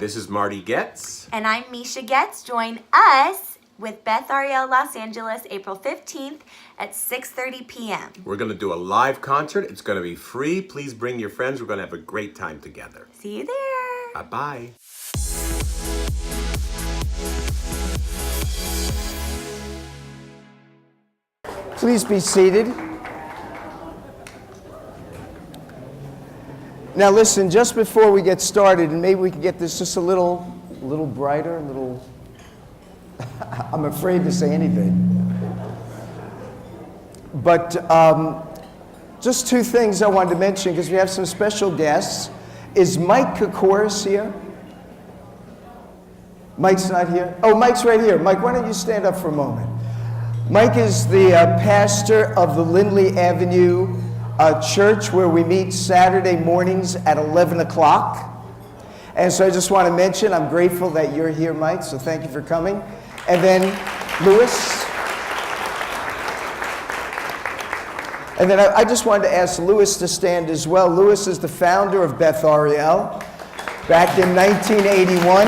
this is Marty Getz. And I'm Misha Getz. Join us with Beth, Ariel, Los Angeles, April 15th at 6:30 p.m. We're going to do a live concert. It's going to be free. Please bring your friends. We're going to have a great time together. See you there. Bye-bye. Please be seated. Now listen, just before we get started, and maybe we can get this just a little brighter, a little... I'm afraid to say anything. But just two things I wanted to mention, because we have some special guests. Is Mike Kokoris here? Mike's not here? Oh, Mike's right here. Mike, why don't you stand up for a moment? Mike is the pastor of the Lindley Avenue church, where we meet Saturday mornings at 11 o'clock. And so I just want to mention, I'm grateful that you're here, Mike, so thank you for coming. And then Louis. And then I just wanted to ask Louis to stand as well. Louis is the founder of Beth Ariel back in 1981.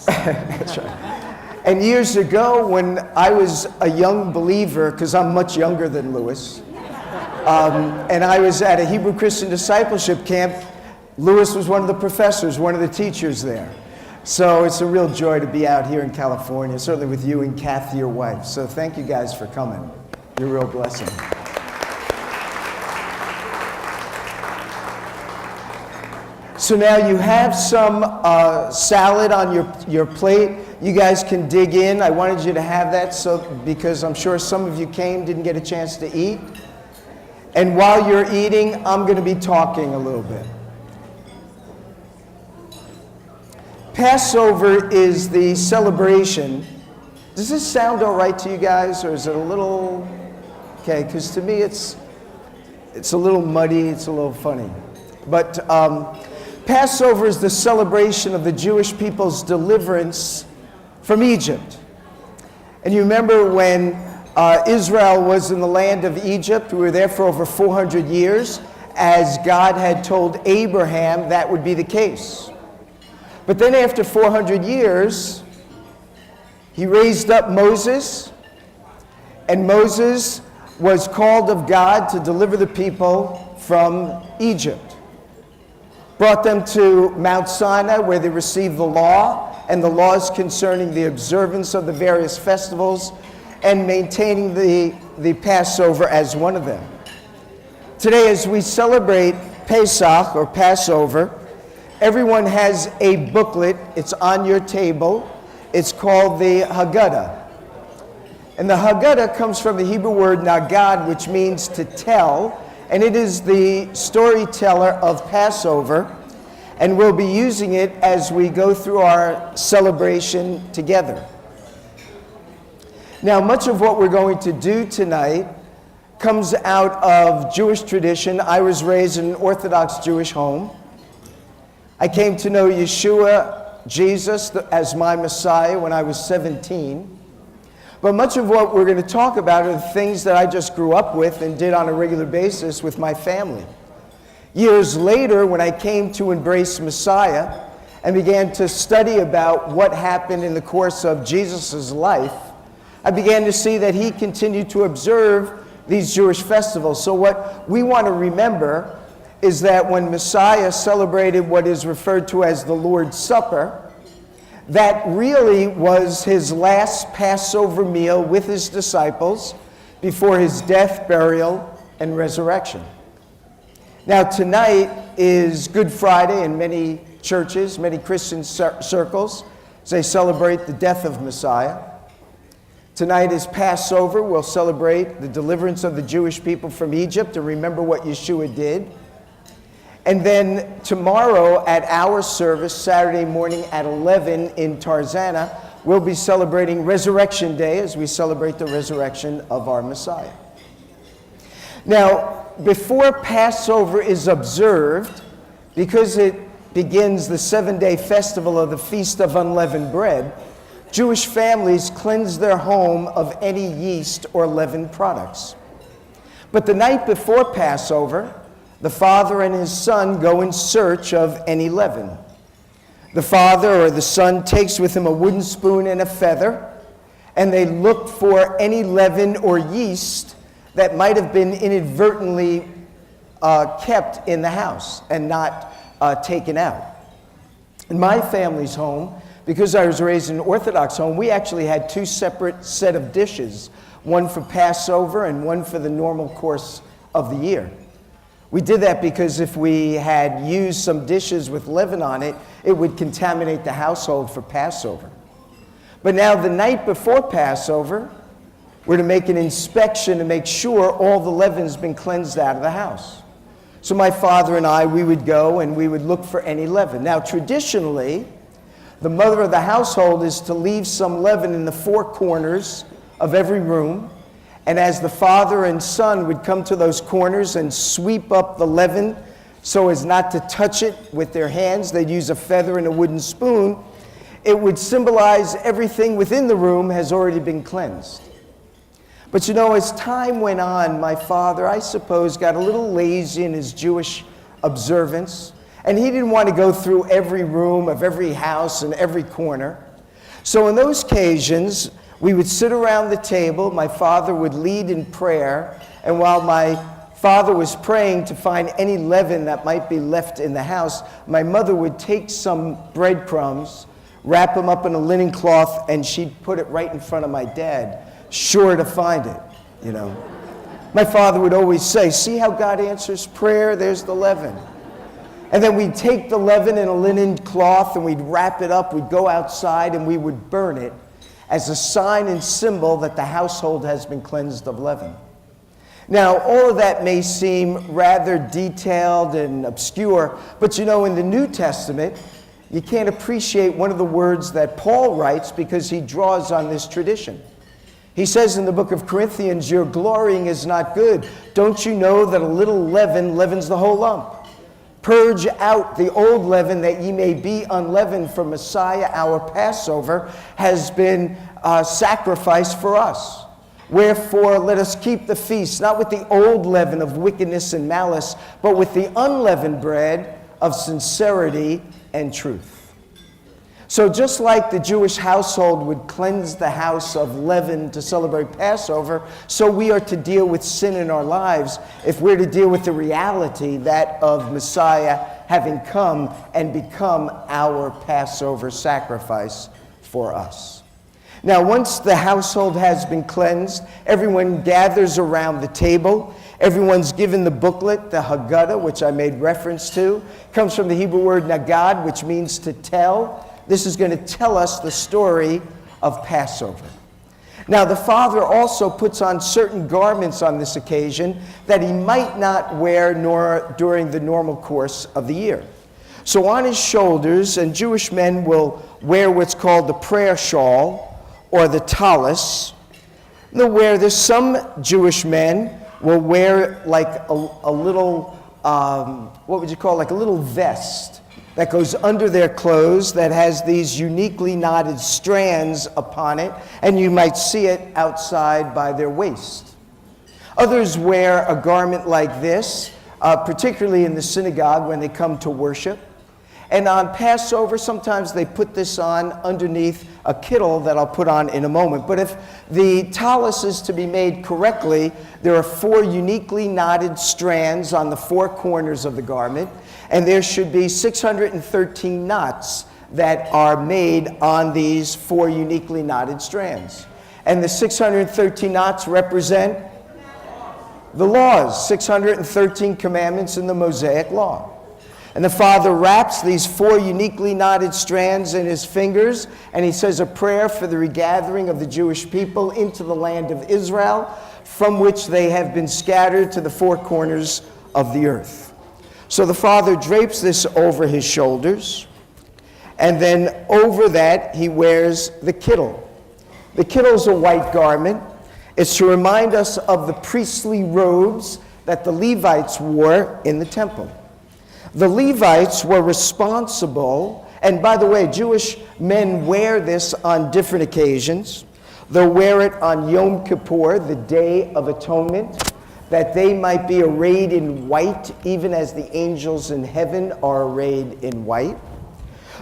That's right. And years ago, when I was a young believer, because I'm much younger than Louis, and I was at a Hebrew Christian discipleship camp, Louis was one of the professors, one of the teachers there. So it's a real joy to be out here in California, certainly with you and Kathy, your wife. So thank you guys for coming. You're a real blessing. So now you have some salad on your plate. You guys can dig in. I wanted you to have that because I'm sure some of you didn't get a chance to eat. And while you're eating, I'm going to be talking a little bit. Passover is the celebration. Does this sound all right to you guys, or is it a little... Okay, because to me it's a little muddy, it's a little funny. But Passover is the celebration of the Jewish people's deliverance from Egypt. And you remember when Israel was in the land of Egypt, we were there for over 400 years, as God had told Abraham that would be the case. But then after 400 years, he raised up Moses, and Moses was called of God to deliver the people from Egypt. Brought them to Mount Sinai, where they received the law and the laws concerning the observance of the various festivals and maintaining the Passover as one of them. Today, as we celebrate Pesach, or Passover, everyone has a booklet. It's on your table. It's called the Haggadah. And the Haggadah comes from the Hebrew word nagad, which means to tell, and it is the storyteller of Passover, and we'll be using it as we go through our celebration together. Now, much of what we're going to do tonight comes out of Jewish tradition. I was raised in an Orthodox Jewish home. I came to know Yeshua, Jesus, as my Messiah when I was 17. But much of what we're going to talk about are the things that I just grew up with and did on a regular basis with my family. Years later, when I came to embrace Messiah and began to study about what happened in the course of Jesus' life, I began to see that he continued to observe these Jewish festivals. So what we want to remember is that when Messiah celebrated what is referred to as the Lord's Supper, that really was his last Passover meal with his disciples before his death, burial, and resurrection. Now, tonight is Good Friday in many churches, many Christian circles, as they celebrate the death of Messiah. Tonight is Passover. We'll celebrate the deliverance of the Jewish people from Egypt and remember what Yeshua did. And then tomorrow at our service, Saturday morning at 11 in Tarzana, we'll be celebrating Resurrection Day as we celebrate the resurrection of our Messiah. Now, before Passover is observed, because it begins the 7-day festival of the Feast of Unleavened Bread, Jewish families cleanse their home of any yeast or leavened products. But the night before Passover, the father and his son go in search of any leaven. The father or the son takes with him a wooden spoon and a feather, and they look for any leaven or yeast that might have been inadvertently kept in the house and not taken out. In my family's home, because I was raised in an Orthodox home, we actually had two separate set of dishes, one for Passover and one for the normal course of the year. We did that because if we had used some dishes with leaven on it, it would contaminate the household for Passover. But now the night before Passover, we're to make an inspection to make sure all the leaven's been cleansed out of the house. So my father and I, we would go and we would look for any leaven. Now traditionally, the mother of the household is to leave some leaven in the four corners of every room. And as the father and son would come to those corners and sweep up the leaven so as not to touch it with their hands, they'd use a feather and a wooden spoon. It would symbolize everything within the room has already been cleansed. But you know, as time went on, my father, I suppose, got a little lazy in his Jewish observance, and he didn't want to go through every room of every house and every corner. So on those occasions, we would sit around the table, my father would lead in prayer, and while my father was praying to find any leaven that might be left in the house, my mother would take some breadcrumbs, wrap them up in a linen cloth, and she'd put it right in front of my dad, sure to find it, you know. My father would always say, "See how God answers prayer? There's the leaven." And then we'd take the leaven in a linen cloth and we'd wrap it up, we'd go outside and we would burn it as a sign and symbol that the household has been cleansed of leaven. Now, all of that may seem rather detailed and obscure, but you know, in the New Testament, you can't appreciate one of the words that Paul writes because he draws on this tradition. He says in the book of Corinthians, "Your glorying is not good. Don't you know that a little leaven leavens the whole lump? Purge out the old leaven that ye may be unleavened, for Messiah, our Passover, has been sacrificed for us. Wherefore let us keep the feast, not with the old leaven of wickedness and malice, but with the unleavened bread of sincerity and truth." So just like the Jewish household would cleanse the house of leaven to celebrate Passover, so we are to deal with sin in our lives if we're to deal with the reality that of Messiah having come and become our Passover sacrifice for us. Now, once the household has been cleansed, everyone gathers around the table. Everyone's given the booklet, the Haggadah, which I made reference to. It comes from the Hebrew word nagad, which means to tell. This is going to tell us the story of Passover. Now, the father also puts on certain garments on this occasion that he might not wear nor during the normal course of the year. So on his shoulders, and Jewish men will wear what's called the Prayer Shawl or the tallis. They'll wear this. Some Jewish men will wear like a little, what would you call, like a little vest that goes under their clothes that has these uniquely knotted strands upon it, and you might see it outside by their waist. Others wear a garment like this, particularly in the synagogue when they come to worship. And on Passover, sometimes they put this on underneath a kittle that I'll put on in a moment. But if the tallis is to be made correctly, there are 4 uniquely knotted strands on the 4 corners of the garment, and there should be 613 knots that are made on these 4 uniquely knotted strands. And the 613 knots represent the laws, 613 commandments in the Mosaic Law. And the father wraps these 4 uniquely knotted strands in his fingers, and he says a prayer for the regathering of the Jewish people into the land of Israel, from which they have been scattered to the 4 corners of the earth. So the father drapes this over his shoulders, and then over that he wears the kittle. The kittle is a white garment. It's to remind us of the priestly robes that the Levites wore in the temple. The Levites were responsible, and by the way, Jewish men wear this on different occasions. They'll wear it on Yom Kippur, the Day of Atonement. that they might be arrayed in white, even as the angels in heaven are arrayed in white.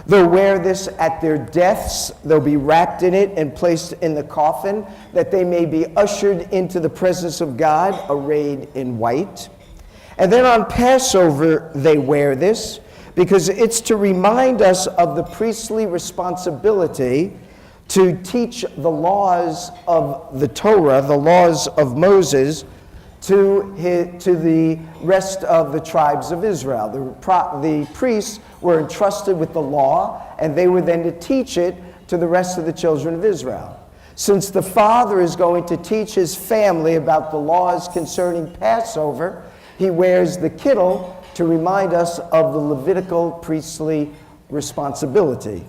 They'll wear this at their deaths. They'll be wrapped in it and placed in the coffin, that they may be ushered into the presence of God, arrayed in white. And then on Passover, they wear this, because it's to remind us of the priestly responsibility to teach the laws of the Torah, the laws of Moses, to the rest of the tribes of Israel. The priests were entrusted with the law, and they were then to teach it to the rest of the children of Israel. Since the father is going to teach his family about the laws concerning Passover, he wears the kittel to remind us of the Levitical priestly responsibility.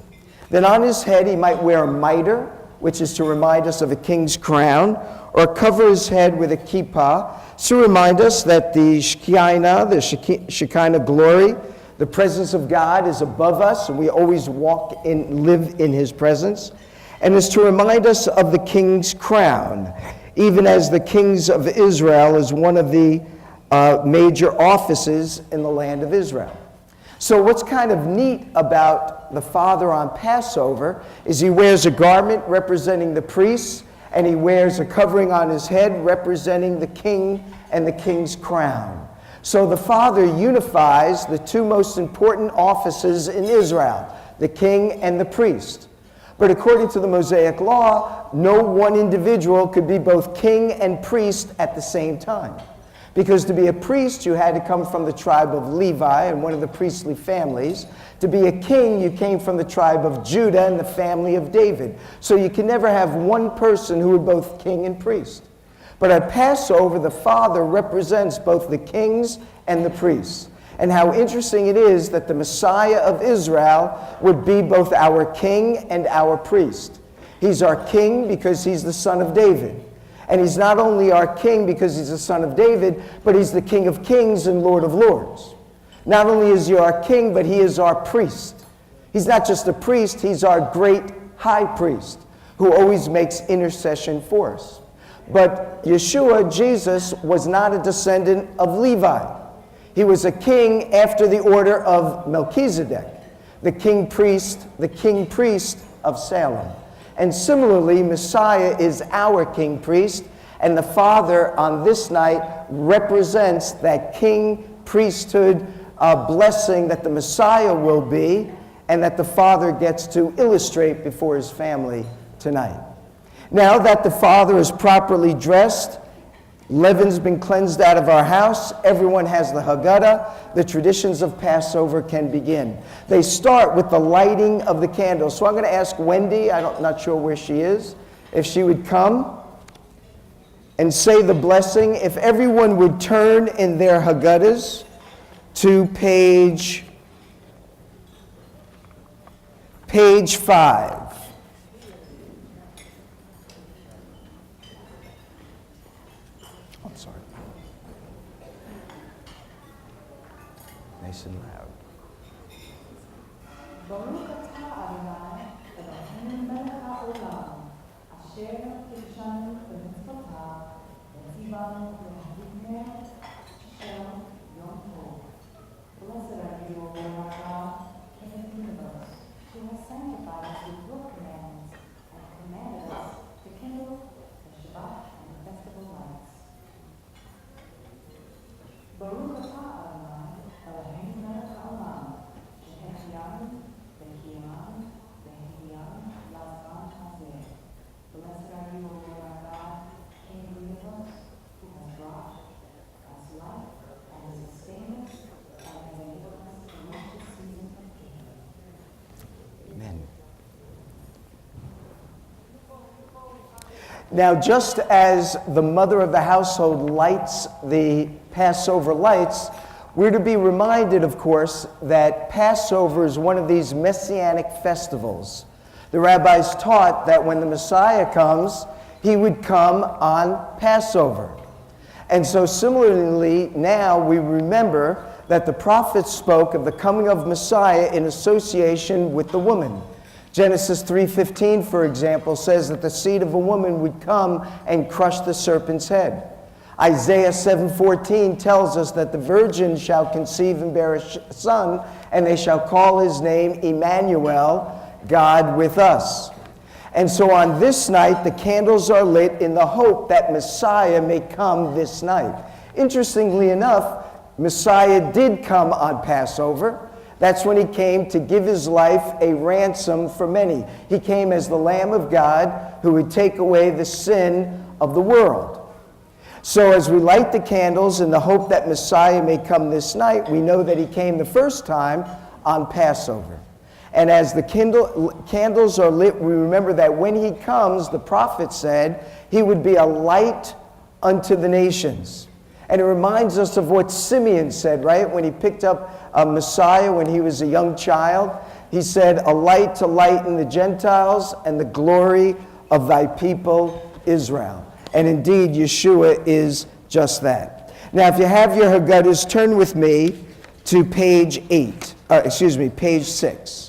Then on his head he might wear a mitre, which is to remind us of a king's crown, or cover his head with a kippah, to remind us that the Shekinah glory, the presence of God is above us, and we always live in his presence, and is to remind us of the king's crown, even as the kings of Israel is one of the major offices in the land of Israel. So what's kind of neat about the father on Passover is he wears a garment representing the priests, and he wears a covering on his head representing the king and the king's crown. So the father unifies the two most important offices in Israel, the king and the priest. But according to the Mosaic law, no one individual could be both king and priest at the same time. Because to be a priest, you had to come from the tribe of Levi and one of the priestly families. To be a king, you came from the tribe of Judah and the family of David. So you can never have one person who were both king and priest. But at Passover, the father represents both the kings and the priests. And how interesting it is that the Messiah of Israel would be both our king and our priest. He's our king because he's the son of David. And he's not only our king because he's the son of David, but he's the King of Kings and Lord of Lords. Not only is he our king, but he is our priest. He's not just a priest, he's our great high priest who always makes intercession for us. But Yeshua, Jesus, was not a descendant of Levi. He was a king after the order of Melchizedek, the king priest of Salem. And similarly, Messiah is our king priest, and the Father on this night represents that king priesthood blessing that the Messiah will be, and that the Father gets to illustrate before his family tonight. Now that the Father is properly dressed, leaven's been cleansed out of our house, everyone has the Haggadah, the traditions of Passover can begin. They start with the lighting of the candles. So I'm going to ask Wendy, I'm not sure where she is, if she would come and say the blessing. If everyone would turn in their Haggadahs to page 5. Nice and loud. Baruch atah Adonai, Eloheinu melech haolam, asher kiddushanu b'mitzvotav, v'tzivanu l'havivneh shel Yom Tov. Blessed are you, O Lord our God, King of the universe, who has sanctified us with your commandments and commanded us to kindle the Shabbat and the festival lights. Baruch atah Adonai, Eloheinu melech haolam, shehechianu, v'kiyamu, v'hiyamu, lazman hazeh. Blessed are you, O Lord our God, King of the universe, who has brought us life and has sustained us and has enabled us to reach the season of Kingdom. Amen. Now, just as the mother of the household lights the Passover lights, we're to be reminded, of course, that Passover is one of these Messianic festivals. The rabbis taught that when the Messiah comes, he would come on Passover. And so similarly, now we remember that the prophets spoke of the coming of Messiah in association with the woman. Genesis 3:15, for example, says that the seed of a woman would come and crush the serpent's head. Isaiah 7:14 tells us that the virgin shall conceive and bear a son, and they shall call his name Emmanuel, God with us. And so on this night, the candles are lit in the hope that Messiah may come this night. Interestingly enough, Messiah did come on Passover. That's when he came to give his life a ransom for many. He came as the Lamb of God who would take away the sin of the world. So as we light the candles in the hope that Messiah may come this night, we know that he came the first time on Passover. And as the candles are lit, we remember that when he comes, the prophet said, he would be a light unto the nations. And it reminds us of what Simeon said, right? When he picked up Messiah when he was a young child, he said, a light to lighten the Gentiles and the glory of thy people Israel. And indeed, Yeshua is just that. Now, if you have your Haggadahs, turn with me to page 6.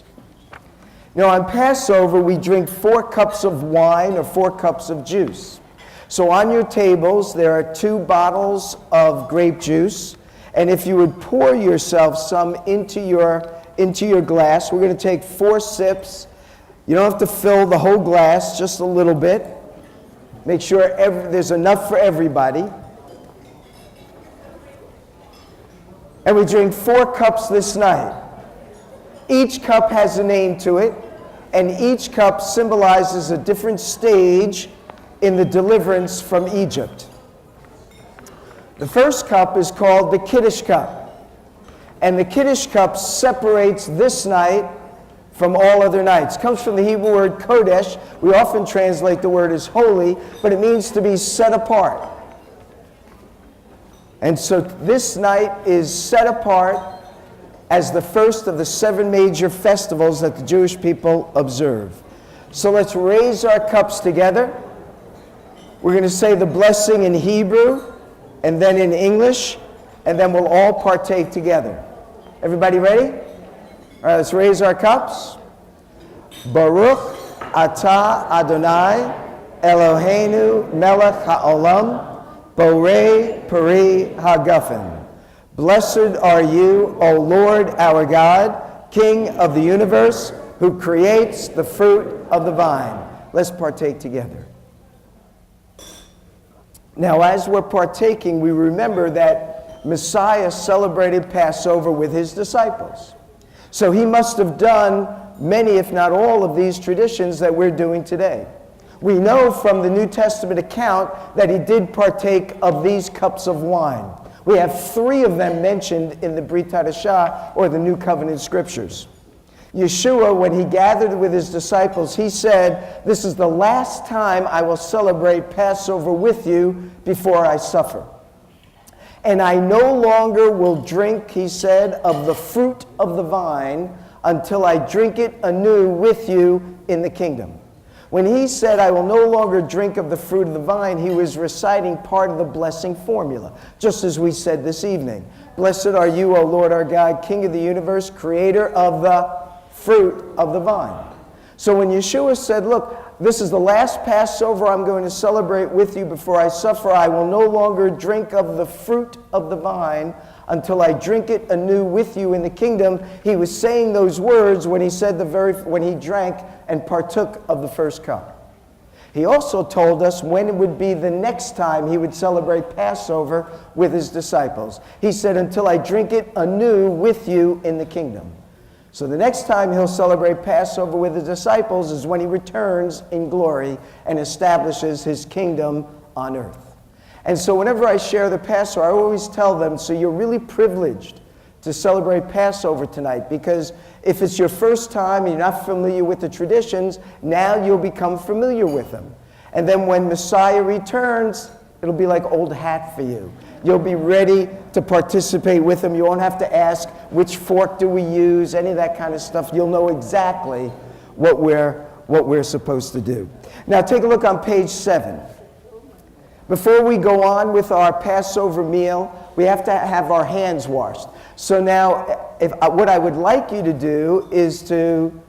Now, on Passover, we drink 4 cups of wine or 4 cups of juice. So on your tables, there are 2 bottles of grape juice. And if you would pour yourself some into your glass, we're going to take 4 sips. You don't have to fill the whole glass, just a little bit. Make sure there's enough for everybody. And we drink 4 cups this night. Each cup has a name to it, and each cup symbolizes a different stage in the deliverance from Egypt. The first cup is called the Kiddush Cup. And the Kiddush Cup separates this night from all other nights. It comes from the Hebrew word Kodesh. We often translate the word as holy, but it means to be set apart. And so this night is set apart as the first of the 7 major festivals that the Jewish people observe. So let's raise our cups together. We're going to say the blessing in Hebrew, and then in English, and then we'll all partake together. Everybody ready? All right, let's raise our cups. Baruch atah Adonai Eloheinu melech haolam borei peri hagafen. Blessed are you, O Lord our God, King of the universe, who creates the fruit of the vine. Let's partake together. Now, as we're partaking, we remember that Messiah celebrated Passover with his disciples. So he must have done many, if not all, of these traditions that we're doing today. We know from the New Testament account that he did partake of these cups of wine. We have 3 of them mentioned in the Brit Hadashah, or the New Covenant Scriptures. Yeshua, when he gathered with his disciples, he said, this is the last time I will celebrate Passover with you before I suffer. And I no longer will drink, he said, of the fruit of the vine until I drink it anew with you in the kingdom. When he said, I will no longer drink of the fruit of the vine, he was reciting part of the blessing formula, just as we said this evening. Blessed are you, O Lord our God, King of the universe, creator of the fruit of the vine. So when Yeshua said, look, this is the last Passover I'm going to celebrate with you before I suffer, I will no longer drink of the fruit of the vine until I drink it anew with you in the kingdom. He was saying those words when he said when he drank and partook of the first cup. He also told us when it would be the next time he would celebrate Passover with his disciples. He said, until I drink it anew with you in the kingdom. So the next time he'll celebrate Passover with his disciples is when he returns in glory and establishes his kingdom on earth. And so whenever I share the Passover, I always tell them, so you're really privileged to celebrate Passover tonight, because if it's your first time and you're not familiar with the traditions, now you'll become familiar with them. And then when Messiah returns, it'll be like old hat for you. You'll be ready to participate with him. You won't have to ask, which fork do we use, any of that kind of stuff. You'll know exactly what we're supposed to do. Now take a look on page 7. Before we go on with our Passover meal, we have to have our hands washed. So now, what I would like you to do is to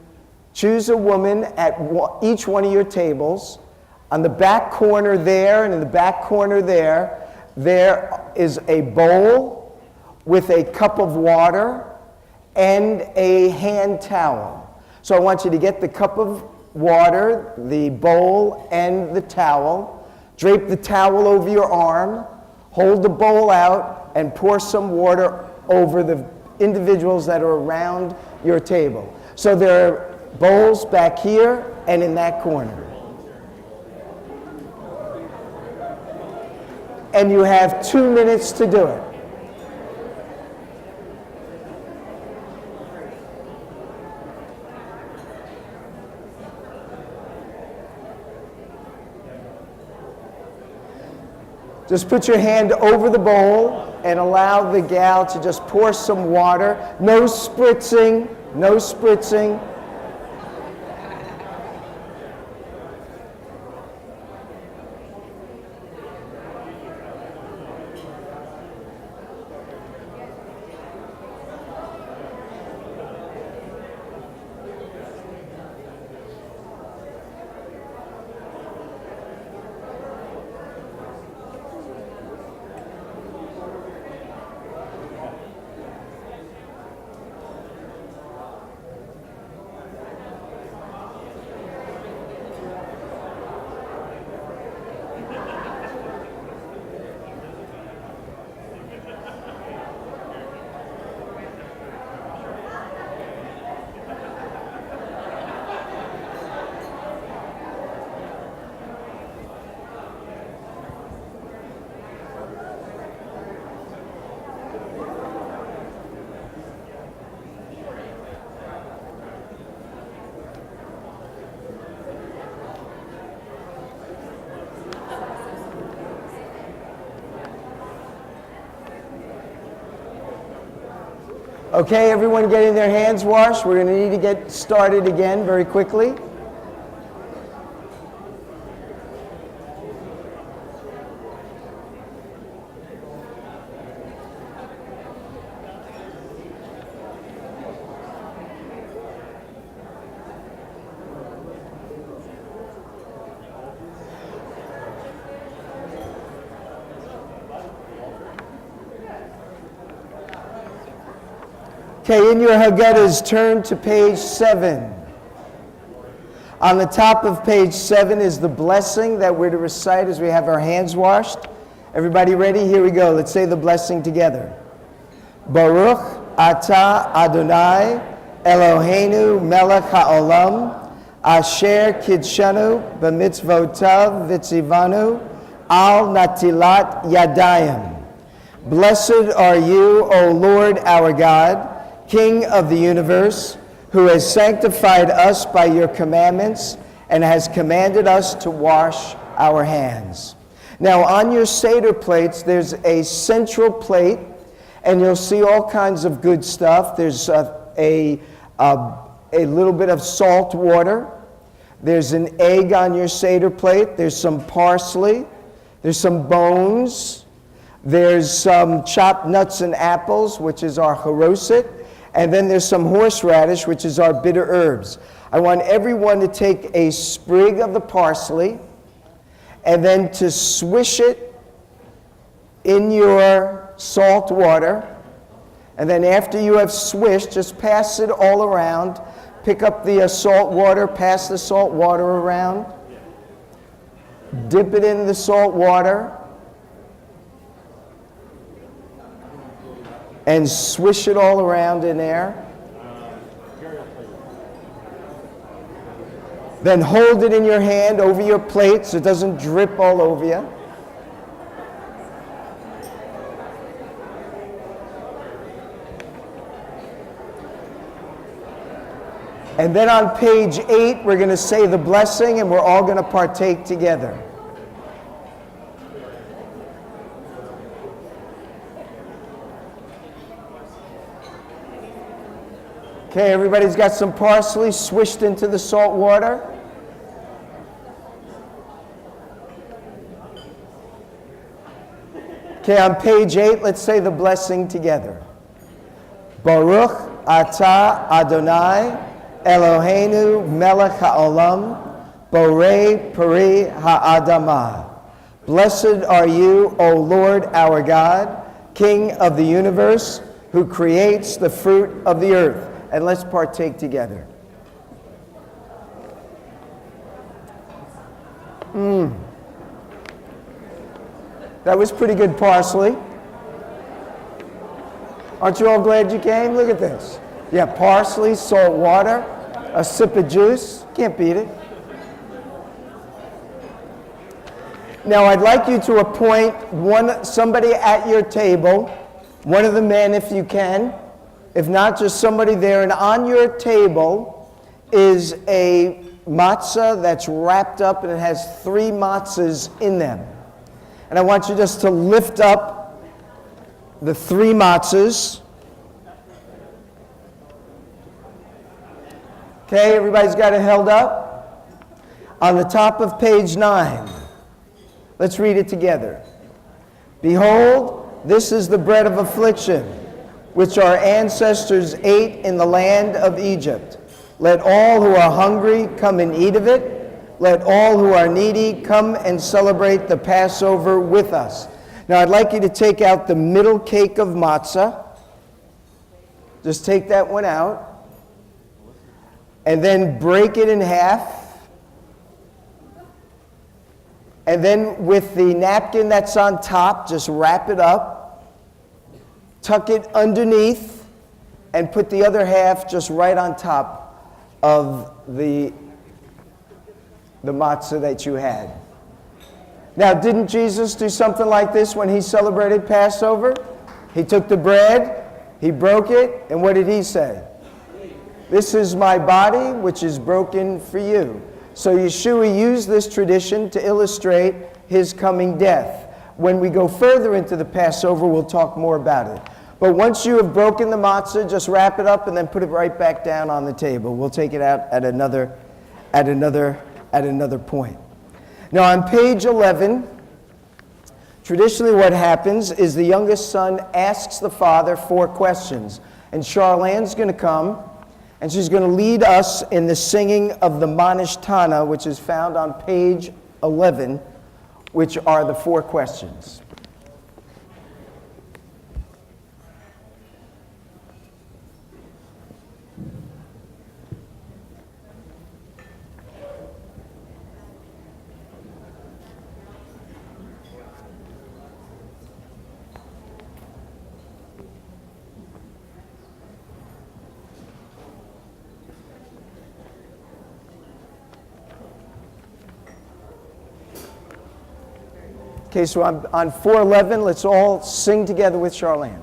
choose a woman at each one of your tables. On the back corner there and in the back corner there, there is a bowl with a cup of water and a hand towel. So I want you to get the cup of water, the bowl, and the towel. Drape the towel over your arm. Hold the bowl out and pour some water over the individuals that are around your table. So there are bowls back here and in that corner. And you have 2 minutes to do it. Just put your hand over the bowl and allow the gal to just pour some water. No spritzing, no spritzing. Okay, everyone getting their hands washed. We're going to need to get started again very quickly. Okay, in your Haggadahs, turn to page 7. On the top of page 7 is the blessing that we're to recite as we have our hands washed. Everybody ready? Here we go. Let's say the blessing together. Baruch atah Adonai Eloheinu melech haolam asher kidshanu b'mitzvotav v'tzivanu al natilat yadayim. Blessed are you, O Lord our God, King of the universe, who has sanctified us by your commandments and has commanded us to wash our hands. Now on your Seder plates, there's a central plate, and you'll see all kinds of good stuff. There's a little bit of salt water. There's an egg on your Seder plate. There's some parsley. There's some bones. There's some chopped nuts and apples, which is our haroset. And then there's some horseradish, which is our bitter herbs. I want everyone to take a sprig of the parsley and then to swish it in your salt water. And then after you have swished, just pass it all around. Pick up the salt water, pass the salt water around. Dip it in the salt water. And swish it all around in there. Then hold it in your hand over your plate so it doesn't drip all over you. And then on page 8, we're going to say the blessing, and we're all going to partake together. Okay, everybody's got some parsley swished into the salt water. Okay, on page 8, let's say the blessing together. Baruch atah Adonai Eloheinu melech haolam borei peri ha'adamah. Blessed are you, O Lord our God, King of the universe, who creates the fruit of the earth. And let's partake together. That was pretty good parsley. Aren't you all glad you came? Look at this. Yeah, parsley, salt water, a sip of juice. Can't beat it. Now, I'd like you to appoint somebody at your table, one of the men if you can. If not, just somebody there. And on your table is a matzah that's wrapped up, and it has 3 matzahs in them. And I want you just to lift up the 3 matzahs. Okay, everybody's got it held up? On the top of page 9. Let's read it together. Behold, this is the bread of affliction, which our ancestors ate in the land of Egypt. Let all who are hungry come and eat of it. Let all who are needy come and celebrate the Passover with us. Now I'd like you to take out the middle cake of matzah. Just take that one out. And then break it in half. And then with the napkin that's on top, just wrap it up. Tuck it underneath. And put the other half just right on top of the matzah that you had. Now, didn't Jesus do something like this when he celebrated Passover? He took the bread, he broke it, and what did he say? This is my body, which is broken for you. So Yeshua used this tradition to illustrate his coming death. When we go further into the Passover, we'll talk more about it. But once you have broken the matzah, just wrap it up and then put it right back down on the table. We'll take it out at another point. Now on page 11, traditionally what happens is the youngest son asks the father 4 questions. And Charlene's going to come, and she's going to lead us in the singing of the Manishtana, which is found on page 11, which are the 4 questions. Okay, so on 411, let's all sing together with Charlene.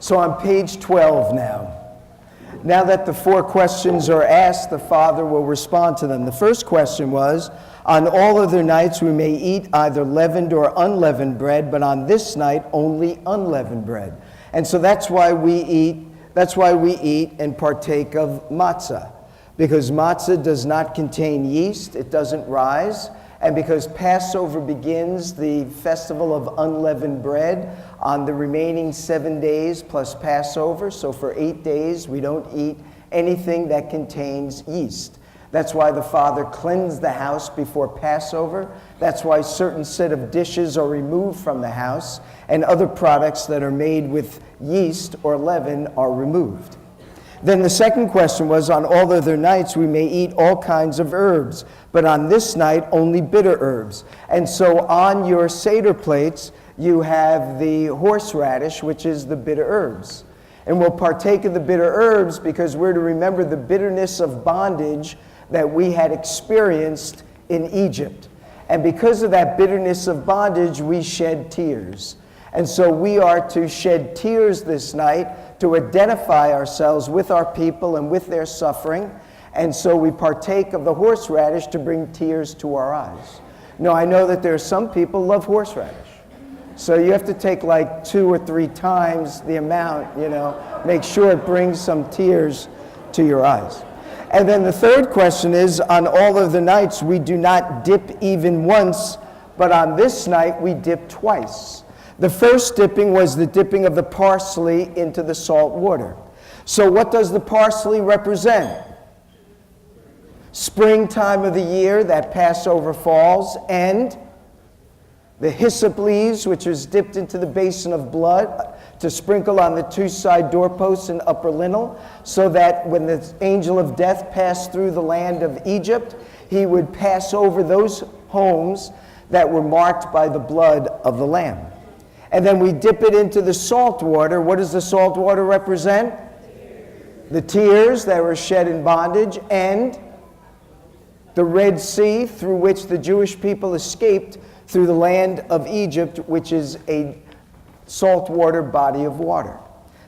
So on page 12 now. Now that the 4 questions are asked, the Father will respond to them. The first question was, on all other nights we may eat either leavened or unleavened bread, but on this night only unleavened bread. And so that's why we eat and partake of matzah. Because matzah does not contain yeast, it doesn't rise, and because Passover begins the festival of unleavened bread on the remaining 7 days plus Passover, so for 8 days we don't eat anything that contains yeast. That's why the Father cleansed the house before Passover. That's why certain set of dishes are removed from the house, and other products that are made with yeast or leaven are removed. Then the second question was, on all other nights we may eat all kinds of herbs, but on this night only bitter herbs. And so on your Seder plates, you have the horseradish, which is the bitter herbs. And we'll partake of the bitter herbs because we're to remember the bitterness of bondage that we had experienced in Egypt. And because of that bitterness of bondage, we shed tears. And so we are to shed tears this night to identify ourselves with our people and with their suffering. And so we partake of the horseradish to bring tears to our eyes. Now, I know that there are some people who love horseradish. So you have to take like 2 or 3 times the amount, make sure it brings some tears to your eyes. And then the third question is, on all of the nights we do not dip even once, but on this night we dip twice. The first dipping was the dipping of the parsley into the salt water. So what does the parsley represent? Springtime of the year that Passover falls, and the hyssop leaves, which is dipped into the basin of blood to sprinkle on the 2 side doorposts and upper lintel, so that when the angel of death passed through the land of Egypt, he would pass over those homes that were marked by the blood of the Lamb. And then we dip it into the salt water. What does the salt water represent? The tears that were shed in bondage, and the Red Sea through which the Jewish people escaped through the land of Egypt, which is a saltwater body of water.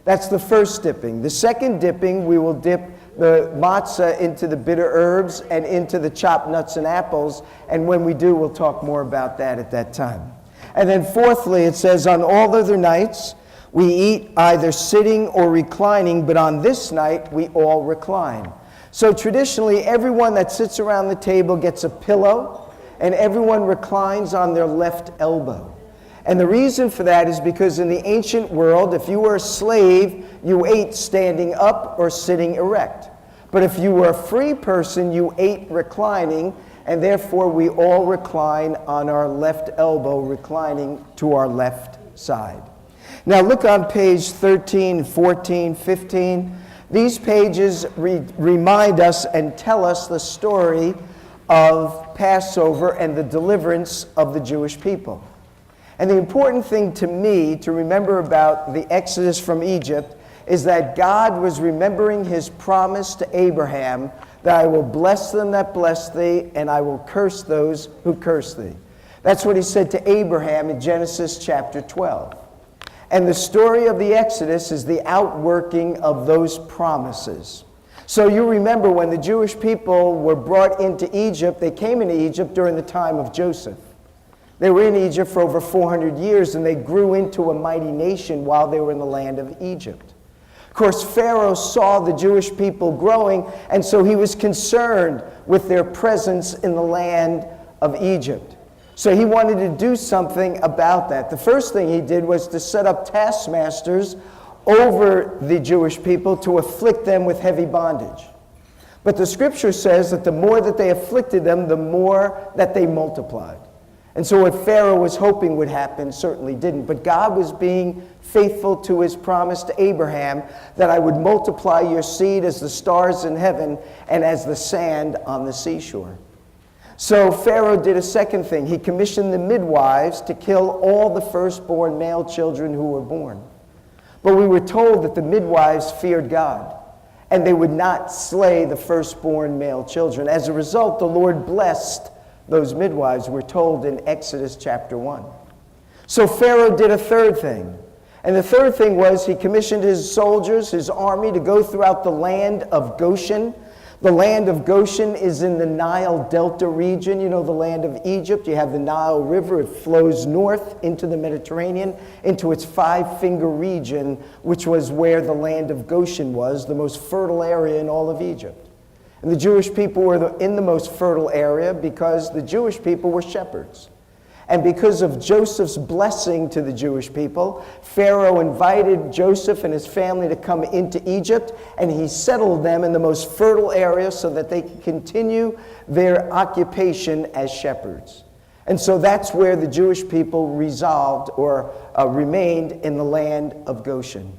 That's the first dipping. The second dipping, we will dip the matzah into the bitter herbs and into the chopped nuts and apples, and when we do, we'll talk more about that at that time. And then fourthly, it says, on all other nights, we eat either sitting or reclining, but on this night, we all recline. So traditionally, everyone that sits around the table gets a pillow, and everyone reclines on their left elbow. And the reason for that is because in the ancient world, if you were a slave, you ate standing up or sitting erect. But if you were a free person, you ate reclining, and therefore we all recline on our left elbow, reclining to our left side. Now look on page 13, 14, 15. These pages remind us and tell us the story of Passover and the deliverance of the Jewish people. And the important thing to me to remember about the Exodus from Egypt is that God was remembering his promise to Abraham that I will bless them that bless thee, and I will curse those who curse thee. That's what he said to Abraham in Genesis chapter 12. And the story of the Exodus is the outworking of those promises. So you remember when the Jewish people were brought into Egypt, they came into Egypt during the time of Joseph. They were in Egypt for over 400 years, and they grew into a mighty nation while they were in the land of Egypt. Of course, Pharaoh saw the Jewish people growing, and so he was concerned with their presence in the land of Egypt. So he wanted to do something about that. The first thing he did was to set up taskmasters over the Jewish people to afflict them with heavy bondage. But the scripture says that the more that they afflicted them, the more that they multiplied. And so what Pharaoh was hoping would happen certainly didn't. But God was being faithful to his promise to Abraham that I would multiply your seed as the stars in heaven and as the sand on the seashore. So Pharaoh did a second thing. He commissioned the midwives to kill all the firstborn male children who were born. But we were told that the midwives feared God, and they would not slay the firstborn male children. As a result, the Lord blessed those midwives, we're told in Exodus chapter 1. So Pharaoh did a third thing. And the third thing was he commissioned his soldiers, his army, to go throughout the land of Goshen. The land of Goshen is in the Nile Delta region. You know, the land of Egypt. You have the Nile River. It flows north into the Mediterranean, into its five-finger region, which was where the land of Goshen was, the most fertile area in all of Egypt. And the Jewish people were in the most fertile area because the Jewish people were shepherds. And because of Joseph's blessing to the Jewish people, Pharaoh invited Joseph and his family to come into Egypt, and he settled them in the most fertile area so that they could continue their occupation as shepherds. And so that's where the Jewish people resolved or remained in the land of Goshen.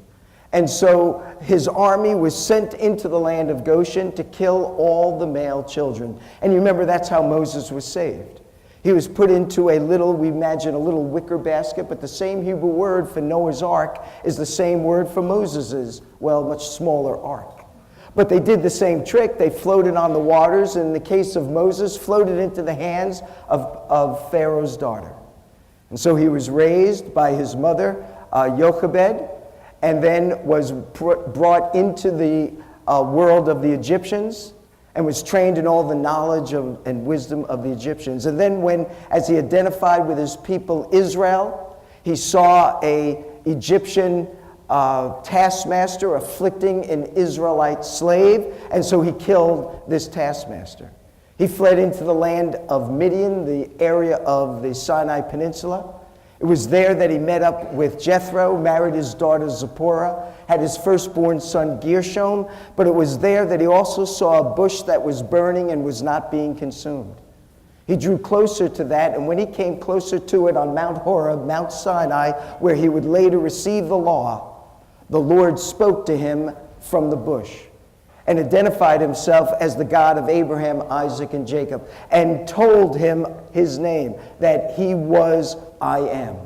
And so his army was sent into the land of Goshen to kill all the male children. And you remember that's how Moses was saved. He was put into we imagine a little wicker basket, but the same Hebrew word for Noah's ark is the same word for Moses's, much smaller ark. But they did the same trick. They floated on the waters, and in the case of Moses, floated into the hands of Pharaoh's daughter. And so he was raised by his mother, Jochebed, and then was brought into the world of the Egyptians, and was trained in all the knowledge and wisdom of the Egyptians. And then as he identified with his people Israel, he saw an Egyptian taskmaster afflicting an Israelite slave, and so he killed this taskmaster. He fled into the land of Midian, the area of the Sinai Peninsula. It was there that he met up with Jethro, married his daughter Zipporah, had his firstborn son Gershom, but it was there that he also saw a bush that was burning and was not being consumed. He drew closer to that, and when he came closer to it on Mount Horeb, Mount Sinai, where he would later receive the law, the Lord spoke to him from the bush and identified himself as the God of Abraham, Isaac, and Jacob, and told him his name, that he was I am.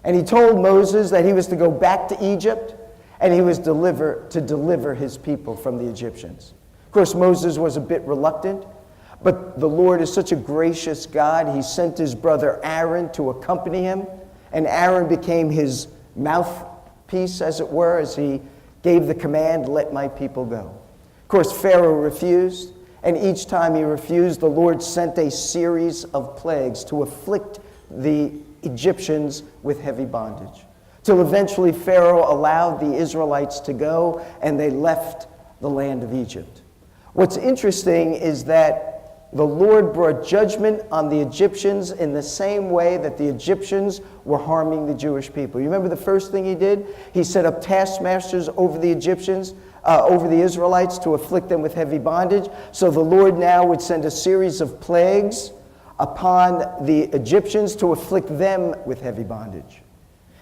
And he told Moses that he was to go back to Egypt, and he was to deliver his people from the Egyptians. Of course, Moses was a bit reluctant, but the Lord is such a gracious God. He sent his brother Aaron to accompany him, and Aaron became his mouthpiece, as it were, as he gave the command, "Let my people go." Of course, Pharaoh refused, and each time he refused, the Lord sent a series of plagues to afflict the Egyptians with heavy bondage, till eventually Pharaoh allowed the Israelites to go, and they left the land of Egypt. What's interesting is that the Lord brought judgment on the Egyptians in the same way that the Egyptians were harming the Jewish people. You remember the first thing he did? He set up taskmasters over the Egyptians, over the Israelites, to afflict them with heavy bondage. So the Lord now would send a series of plagues upon the Egyptians to afflict them with heavy bondage.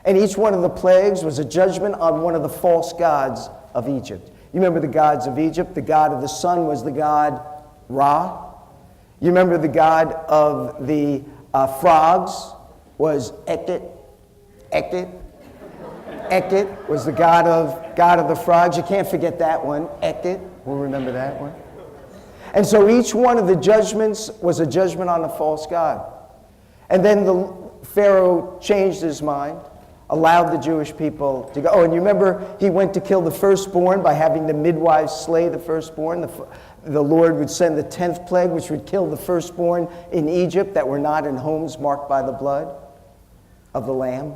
And each one of the plagues was a judgment on one of the false gods of Egypt. You remember the gods of Egypt? The god of the sun was the god Ra. You remember the god of the frogs was Ektit. Ektit was the god of the frogs. You can't forget that one. Ektit. We'll remember that one. And so each one of the judgments was a judgment on a false god. And then the Pharaoh changed his mind, allowed the Jewish people to go. Oh, and you remember he went to kill the firstborn by having the midwives slay the firstborn. The Lord would send the 10th plague, which would kill the firstborn in Egypt that were not in homes marked by the blood of the Lamb.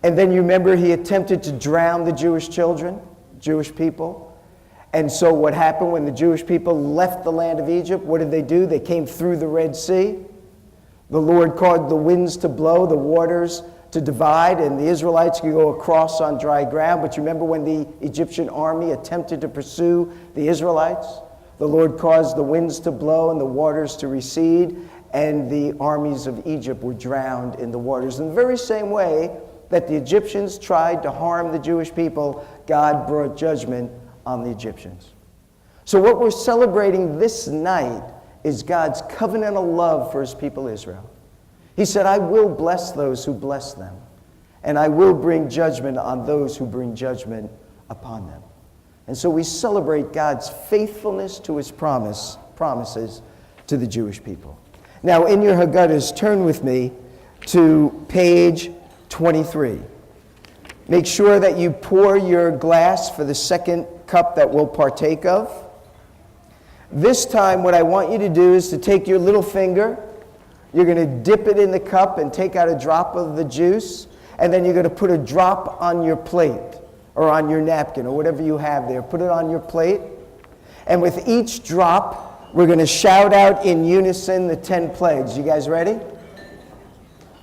And then you remember he attempted to drown the Jewish children, Jewish people. And so what happened when the Jewish people left the land of Egypt? What did they do? They came through the Red Sea. The Lord caused the winds to blow, the waters to divide, and the Israelites could go across on dry ground. But you remember when the Egyptian army attempted to pursue the Israelites? The Lord caused the winds to blow and the waters to recede, and the armies of Egypt were drowned in the waters. In the very same way that the Egyptians tried to harm the Jewish people, God brought judgment on the Egyptians. So what we're celebrating this night is God's covenantal love for his people Israel. He said, I will bless those who bless them, and I will bring judgment on those who bring judgment upon them. And so we celebrate God's faithfulness to his promises to the Jewish people. Now in your Haggadahs, turn with me to page 23. Make sure that you pour your glass for the second cup that we'll partake of. This time, what I want you to do is to take your little finger, you're going to dip it in the cup and take out a drop of the juice, and then you're going to put a drop on your plate or on your napkin or whatever you have there. Put it on your plate. And with each drop, we're going to shout out in unison the 10 plagues. You guys ready?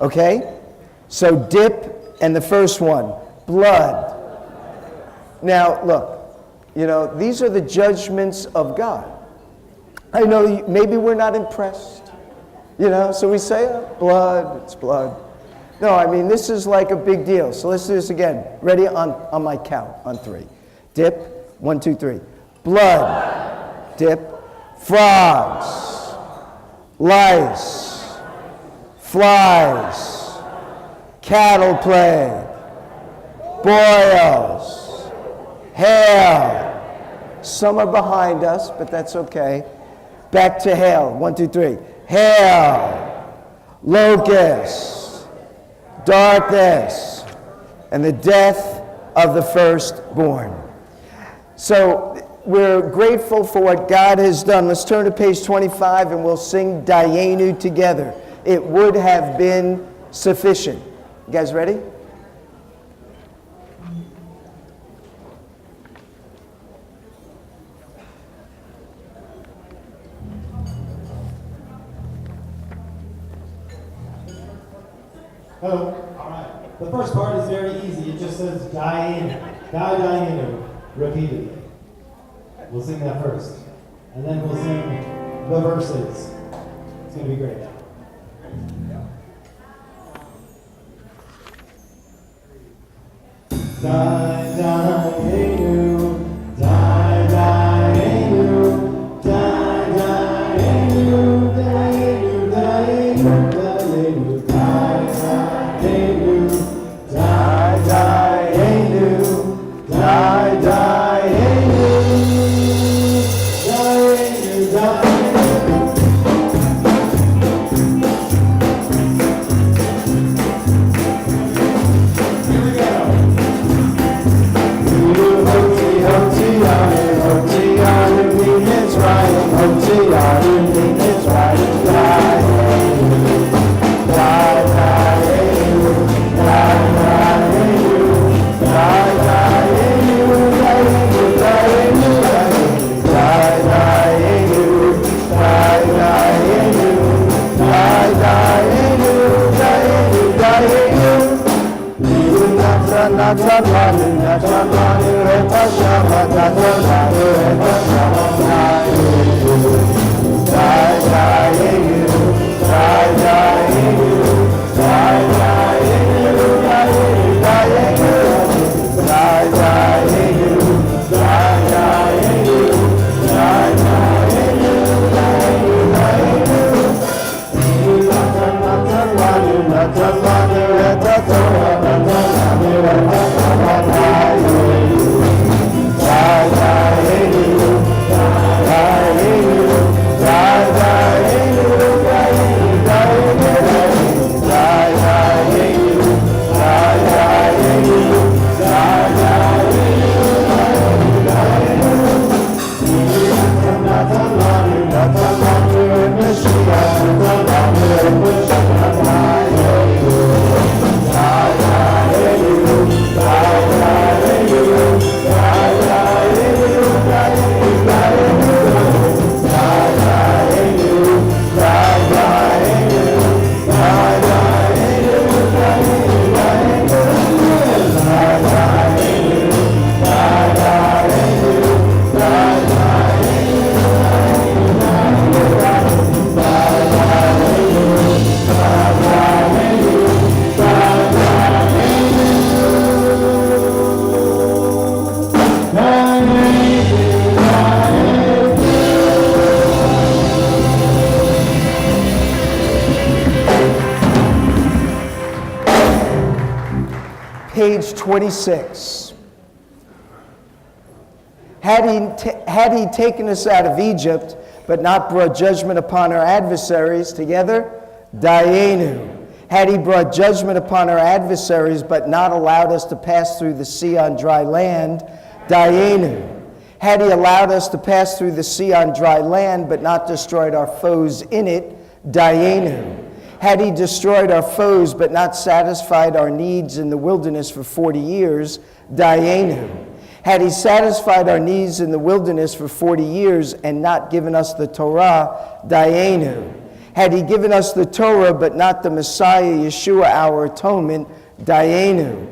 Okay? So dip, and the first one, blood. Now, look, these are the judgments of God. I know maybe we're not impressed, so we say, blood, it's blood. No, I mean, this is like a big deal. So let's do this again. Ready? On my count, on 3. Dip, 1, 2, 3. Blood. Dip. Frogs. Lice. Flies. Cattle plague. Boils. Hail. Some are behind us, but that's okay. Back to hail. 1, 2, 3. Hail. Locusts. Darkness. And the death of the firstborn. So we're grateful for what God has done. Let's turn to page 25 and we'll sing Dayenu together. It would have been sufficient. You guys ready? Hello. All right. The first part is very easy. It just says Dayenu. Dayenu. Repeatedly. We'll sing that first. And then we'll sing the verses. It's going to be great. Dayenu. Dayenu. Dayenu. Dayenu. Dayenu. Page 26. Had he taken us out of Egypt, but not brought judgment upon our adversaries, together, Dayenu. Had he brought judgment upon our adversaries, but not allowed us to pass through the sea on dry land, Dayenu. Had he allowed us to pass through the sea on dry land, but not destroyed our foes in it, Dayenu. Had he destroyed our foes, but not satisfied our needs in the wilderness for 40 years, Dayenu. Had he satisfied our needs in the wilderness for 40 years and not given us the Torah, Dayenu. Had he given us the Torah, but not the Messiah, Yeshua, our atonement, Dayenu.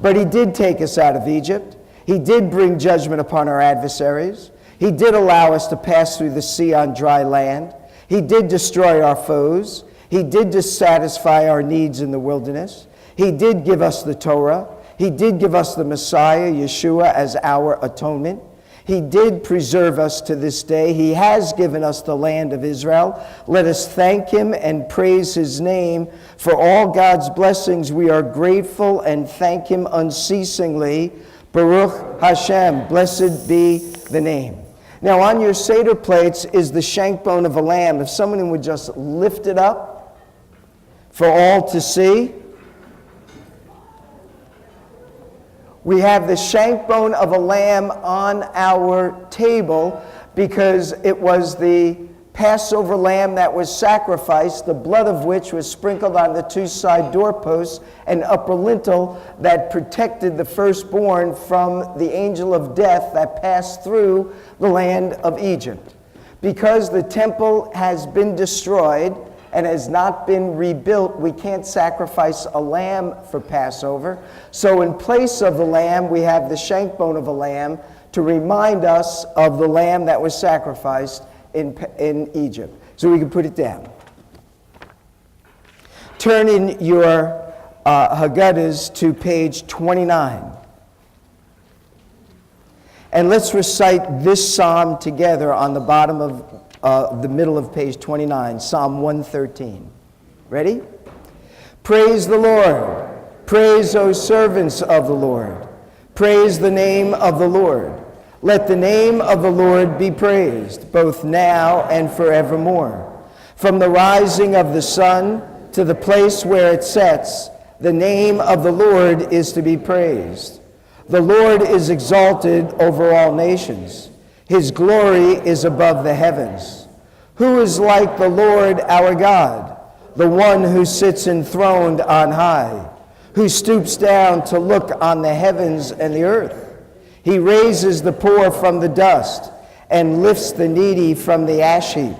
But he did take us out of Egypt. He did bring judgment upon our adversaries. He did allow us to pass through the sea on dry land. He did destroy our foes. He did dissatisfy our needs in the wilderness. He did give us the Torah. He did give us the Messiah, Yeshua, as our atonement. He did preserve us to this day. He has given us the land of Israel. Let us thank him and praise his name. For all God's blessings, we are grateful and thank him unceasingly. Baruch Hashem, blessed be the name. Now on your Seder plates is the shank bone of a lamb. If someone would just lift it up for all to see. We have the shank bone of a lamb on our table because it was the Passover lamb that was sacrificed, the blood of which was sprinkled on the two side doorposts and upper lintel that protected the firstborn from the angel of death that passed through the land of Egypt. Because the temple has been destroyed and has not been rebuilt, we can't sacrifice a lamb for Passover. So in place of the lamb, we have the shank bone of a lamb to remind us of the lamb that was sacrificed in Egypt. So we can put it down. Turn in your Haggahdas to page 29. And let's recite this psalm together on the bottom of the middle of page 29, Psalm 113. Ready? Praise the Lord. Praise, O servants of the Lord. Praise the name of the Lord. Let the name of the Lord be praised, both now and forevermore. From the rising of the sun to the place where it sets, the name of the Lord is to be praised. The Lord is exalted over all nations. His glory is above the heavens. Who is like the Lord our God, the one who sits enthroned on high, who stoops down to look on the heavens and the earth? He raises the poor from the dust and lifts the needy from the ash heap.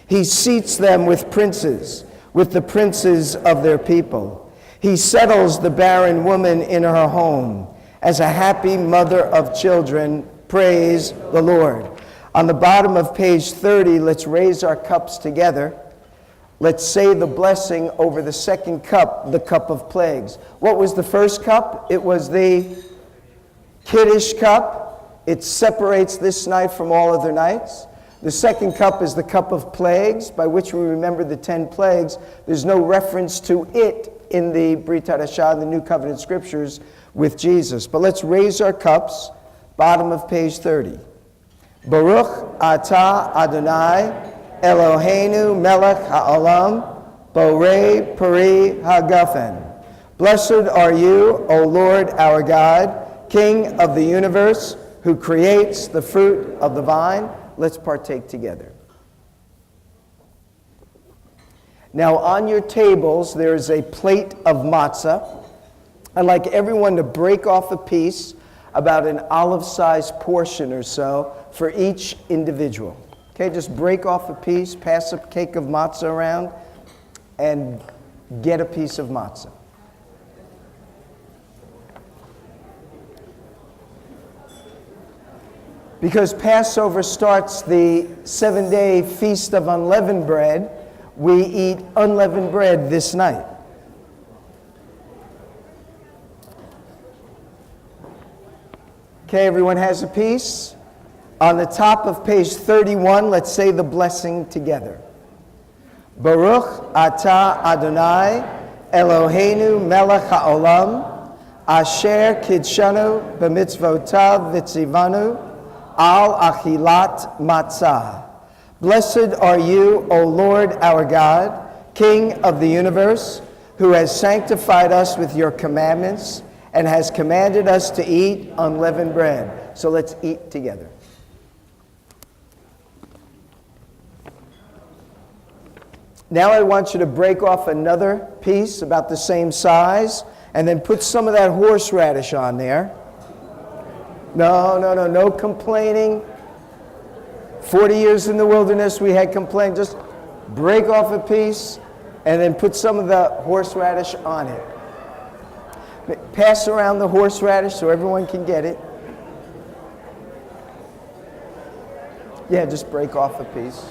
He seats them with princes, with the princes of their people. He settles the barren woman in her home as a happy mother of children. Praise the Lord. On the bottom of page 30, let's raise our cups together. Let's say the blessing over the second cup, the cup of plagues. What was the first cup? It was the Kiddush Cup. It separates this night from all other nights. The second cup is the cup of plagues, by which we remember the 10 plagues. There's no reference to it in the Brit Hadashah, the New Covenant Scriptures, with Jesus. But let's raise our cups, bottom of page 30. Baruch atah Adonai Eloheinu melech ha'olam borei peri hagafen. Blessed are you, O Lord our God, King of the universe, who creates the fruit of the vine. Let's partake together. Now on your tables, there is a plate of matzah. I'd like everyone to break off a piece, about an olive-sized portion or so, for each individual. Okay, just break off a piece, pass a cake of matzah around, and get a piece of matzah. Because Passover starts the 7-day feast of unleavened bread, we eat unleavened bread this night. Okay, everyone has a piece. On the top of page 31, let's say the blessing together. Baruch atah Adonai Eloheinu melech ha'olam asher kidshanu b'mitzvotav v'tzivanu al achilat matzah. Blessed are you, O Lord our God, King of the universe, who has sanctified us with your commandments and has commanded us to eat unleavened bread. So let's eat together. Now I want you to break off another piece about the same size and then put some of that horseradish on there. No complaining. 40 years in the wilderness, we had complained. Just break off a piece and then put some of the horseradish on it. Pass around the horseradish so everyone can get it. Yeah, just break off a piece.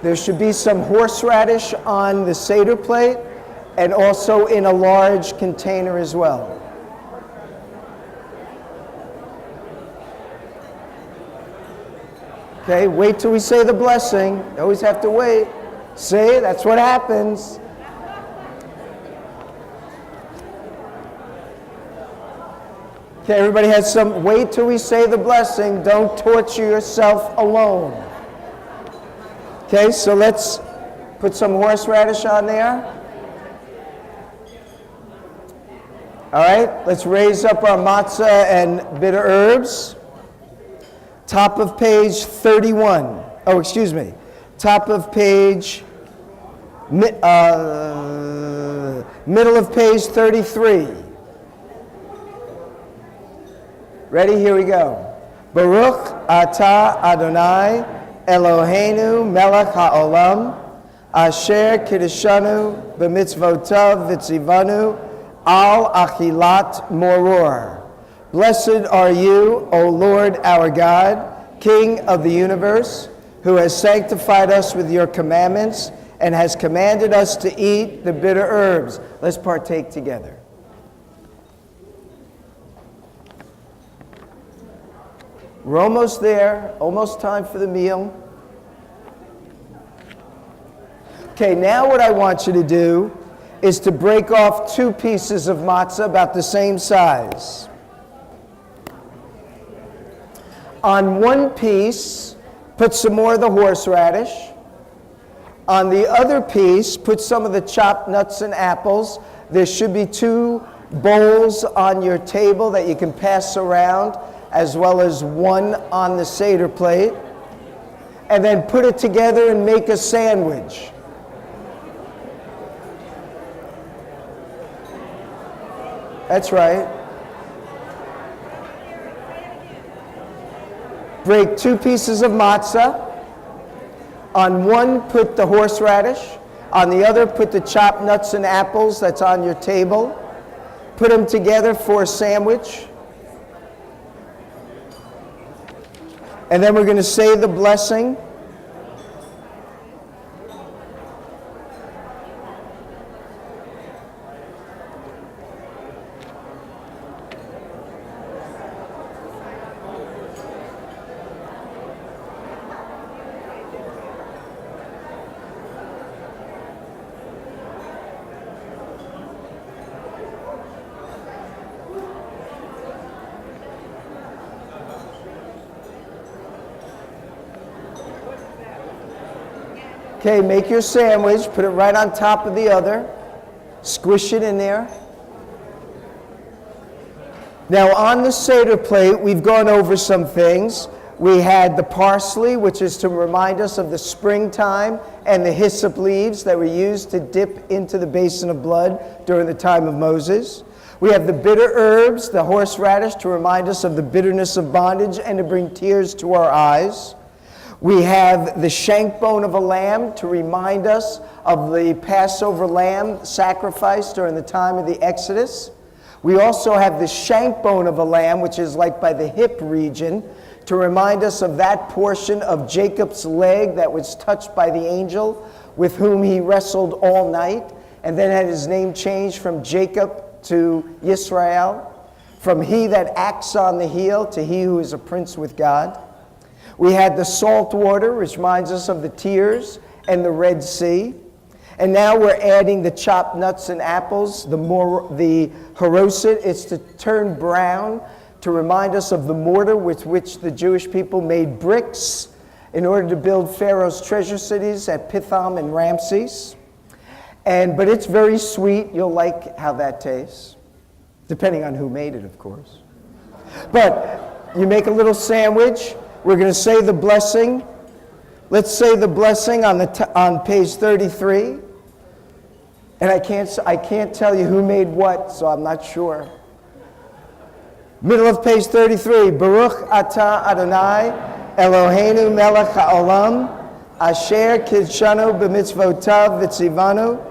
There should be some horseradish on the Seder plate and also in a large container as well. Okay, wait till we say the blessing. You always have to wait. See, that's what happens. Okay, everybody has some, wait till we say the blessing. Don't torture yourself alone. Okay, so let's put some horseradish on there. All right, let's raise up our matzah and bitter herbs. Top of page 31. Oh, excuse me. Top of page, middle of page 33. Ready? Here we go. Baruch atah Adonai Eloheinu melech haolam asher kiddushanu b'mitzvotav v'tzivanu al achilat moror. Blessed are you, O Lord our God, King of the universe, who has sanctified us with your commandments and has commanded us to eat the bitter herbs. Let's partake together. We're almost there, almost time for the meal. Okay, now what I want you to do is to break off 2 pieces of matzah about the same size. On one piece, put some more of the horseradish. On the other piece, put some of the chopped nuts and apples. There should be 2 bowls on your table that you can pass around, as well as one on the Seder plate. And then put it together and make a sandwich. That's right. Break 2 pieces of matzah. On one, put the horseradish. On the other, put the chopped nuts and apples that's on your table. Put them together for a sandwich. And then we're going to say the blessing. Okay, make your sandwich, put it right on top of the other, squish it in there. Now on the Seder plate, we've gone over some things. We had the parsley, which is to remind us of the springtime, and the hyssop leaves that were used to dip into the basin of blood during the time of Moses. We have the bitter herbs, the horseradish, to remind us of the bitterness of bondage and to bring tears to our eyes. We have the shank bone of a lamb to remind us of the Passover lamb sacrifice during the time of the Exodus. We also have the shank bone of a lamb, which is like by the hip region, to remind us of that portion of Jacob's leg that was touched by the angel with whom he wrestled all night, and then had his name changed from Jacob to Yisrael, from he that acts on the heel to he who is a prince with God. We had the salt water, which reminds us of the tears and the Red Sea. And now we're adding the chopped nuts and apples, the haroset. It's to turn brown to remind us of the mortar with which the Jewish people made bricks in order to build Pharaoh's treasure cities at Pithom and Ramses. But it's very sweet. You'll like how that tastes, depending on who made it, of course. But you make a little sandwich. We're going to say the blessing. Let's say the blessing on page 33. And I can't tell you who made what, so I'm not sure. Middle of page 33. Baruch atah Adonai Eloheinu melech haolam asher kidshanu b'mitzvotav v'tzivanu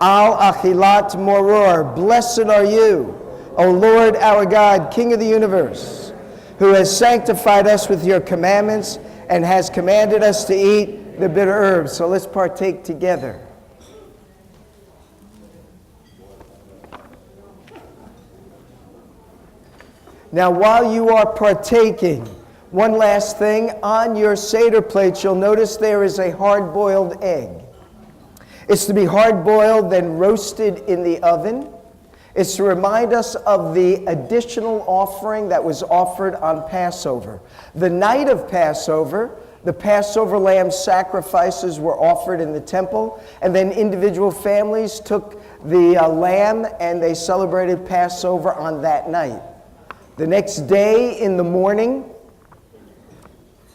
al achilat moror. Blessed are you, O Lord our God, King of the universe, who has sanctified us with your commandments and has commanded us to eat the bitter herbs. So let's partake together. Now, while you are partaking, one last thing. On your Seder plate, you'll notice there is a hard-boiled egg. It's to be hard-boiled, then roasted in the oven. It's to remind us of the additional offering that was offered on Passover. The night of Passover, the Passover lamb sacrifices were offered in the temple, and then individual families took the lamb and they celebrated Passover on that night. The next day in the morning,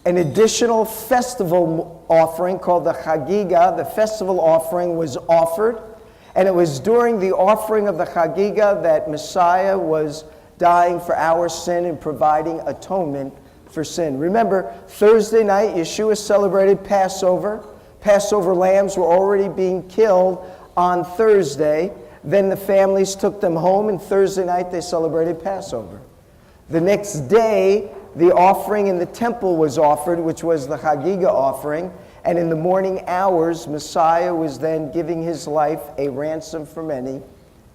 an additional festival offering called the Haggadah, the festival offering, was offered. And it was during the offering of the Haggadah that Messiah was dying for our sin and providing atonement for sin. Remember, Thursday night, Yeshua celebrated Passover. Passover lambs were already being killed on Thursday. Then the families took them home, and Thursday night they celebrated Passover. The next day, the offering in the temple was offered, which was the Haggadah offering. And in the morning hours, Messiah was then giving his life a ransom for many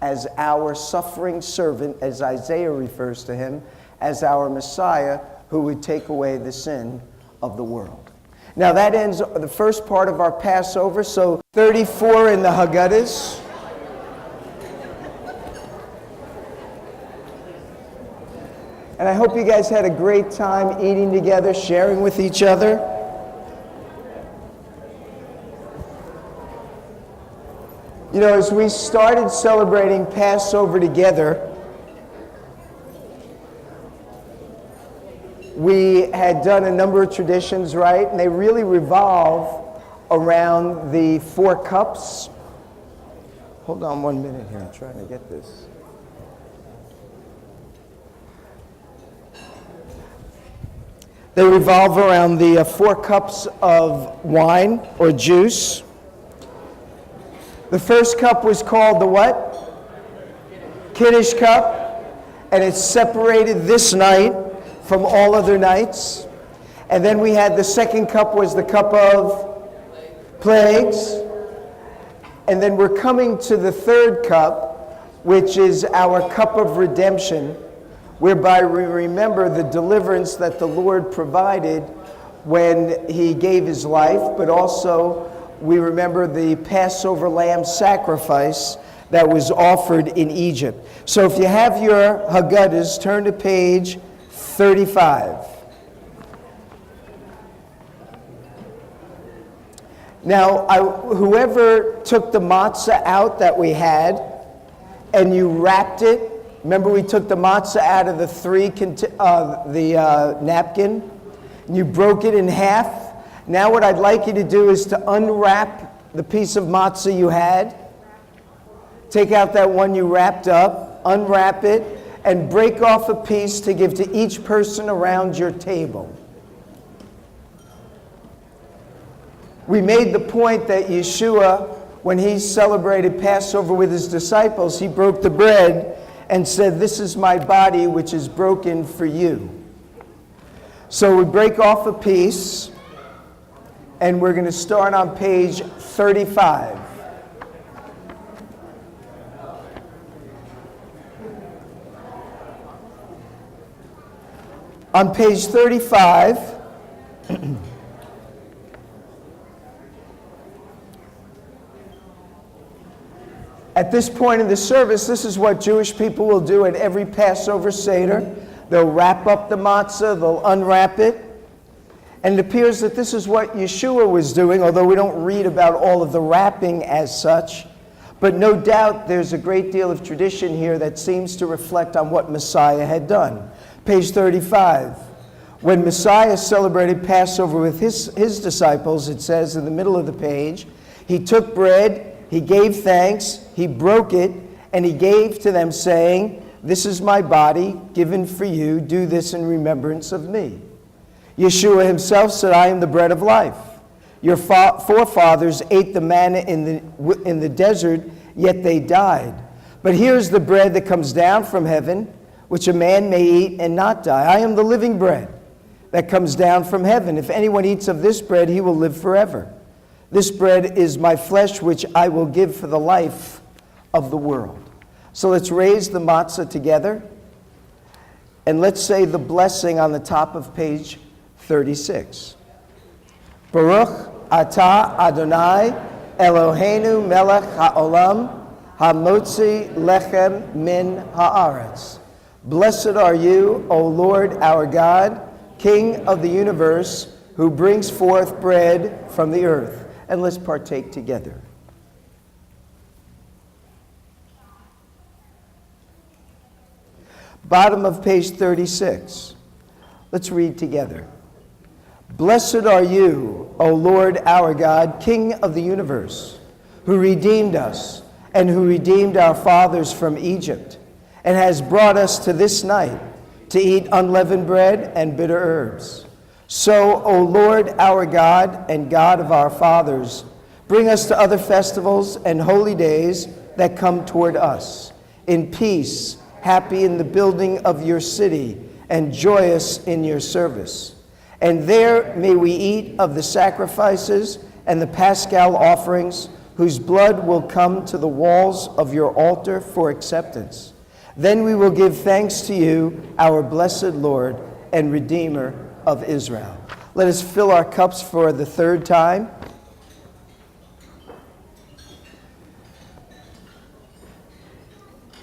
as our suffering servant, as Isaiah refers to him, as our Messiah who would take away the sin of the world. Now that ends the first part of our Passover. So 34 in the Haggadahs. And I hope you guys had a great time eating together, sharing with each other. You know, as we started celebrating Passover together, we had done a number of traditions, right? And they really revolve around the 4 cups. Hold on 1 minute here. I'm trying to get this. They revolve around the 4 cups of wine or juice. The first cup was called the what? Kiddush Cup. And it's separated this night from all other nights. And then we had the second cup was the cup of plagues. And then we're coming to the third cup, which is our cup of redemption, whereby we remember the deliverance that the Lord provided when he gave his life, but also we remember the Passover lamb sacrifice that was offered in Egypt. So if you have your Haggadahs, turn to page 35. Now, whoever took the matzah out that we had, and you wrapped it, remember we took the matzah out of the napkin, and you broke it in half. Now what I'd like you to do is to unwrap the piece of matzah you had. Take out that one you wrapped up, unwrap it, and break off a piece to give to each person around your table. We made the point that Yeshua, when he celebrated Passover with his disciples, he broke the bread and said, "This is my body which is broken for you." So we break off a piece, and we're going to start on page 35. On page 35, at this point in the service, this is what Jewish people will do at every Passover Seder. They'll wrap up the matzah, they'll unwrap it. And it appears that this is what Yeshua was doing, although we don't read about all of the wrapping as such. But no doubt there's a great deal of tradition here that seems to reflect on what Messiah had done. Page 35. When Messiah celebrated Passover with his disciples, it says in the middle of the page, he took bread, he gave thanks, he broke it, and he gave to them, saying, "This is my body given for you. Do this in remembrance of me." Yeshua himself said, "I am the bread of life. Your forefathers ate the manna in the desert, yet they died. But here's the bread that comes down from heaven, which a man may eat and not die. I am the living bread that comes down from heaven. If anyone eats of this bread, he will live forever. This bread is my flesh, which I will give for the life of the world." So let's raise the matzah together, and let's say the blessing on the top of page 36. Baruch atah Adonai Eloheinu melech haolam hamotzi lechem min haaretz. Blessed are you, O Lord our God, King of the universe, who brings forth bread from the earth. And let's partake together. Bottom of page 36. Let's read together. Blessed are you, O Lord our God, King of the universe, who redeemed us and who redeemed our fathers from Egypt, and has brought us to this night to eat unleavened bread and bitter herbs. So, O Lord our God and God of our fathers, bring us to other festivals and holy days that come toward us, in peace, happy in the building of your city, and joyous in your service. And there may we eat of the sacrifices and the paschal offerings, whose blood will come to the walls of your altar for acceptance. Then we will give thanks to you, our blessed Lord and Redeemer of Israel. Let us fill our cups for the third time.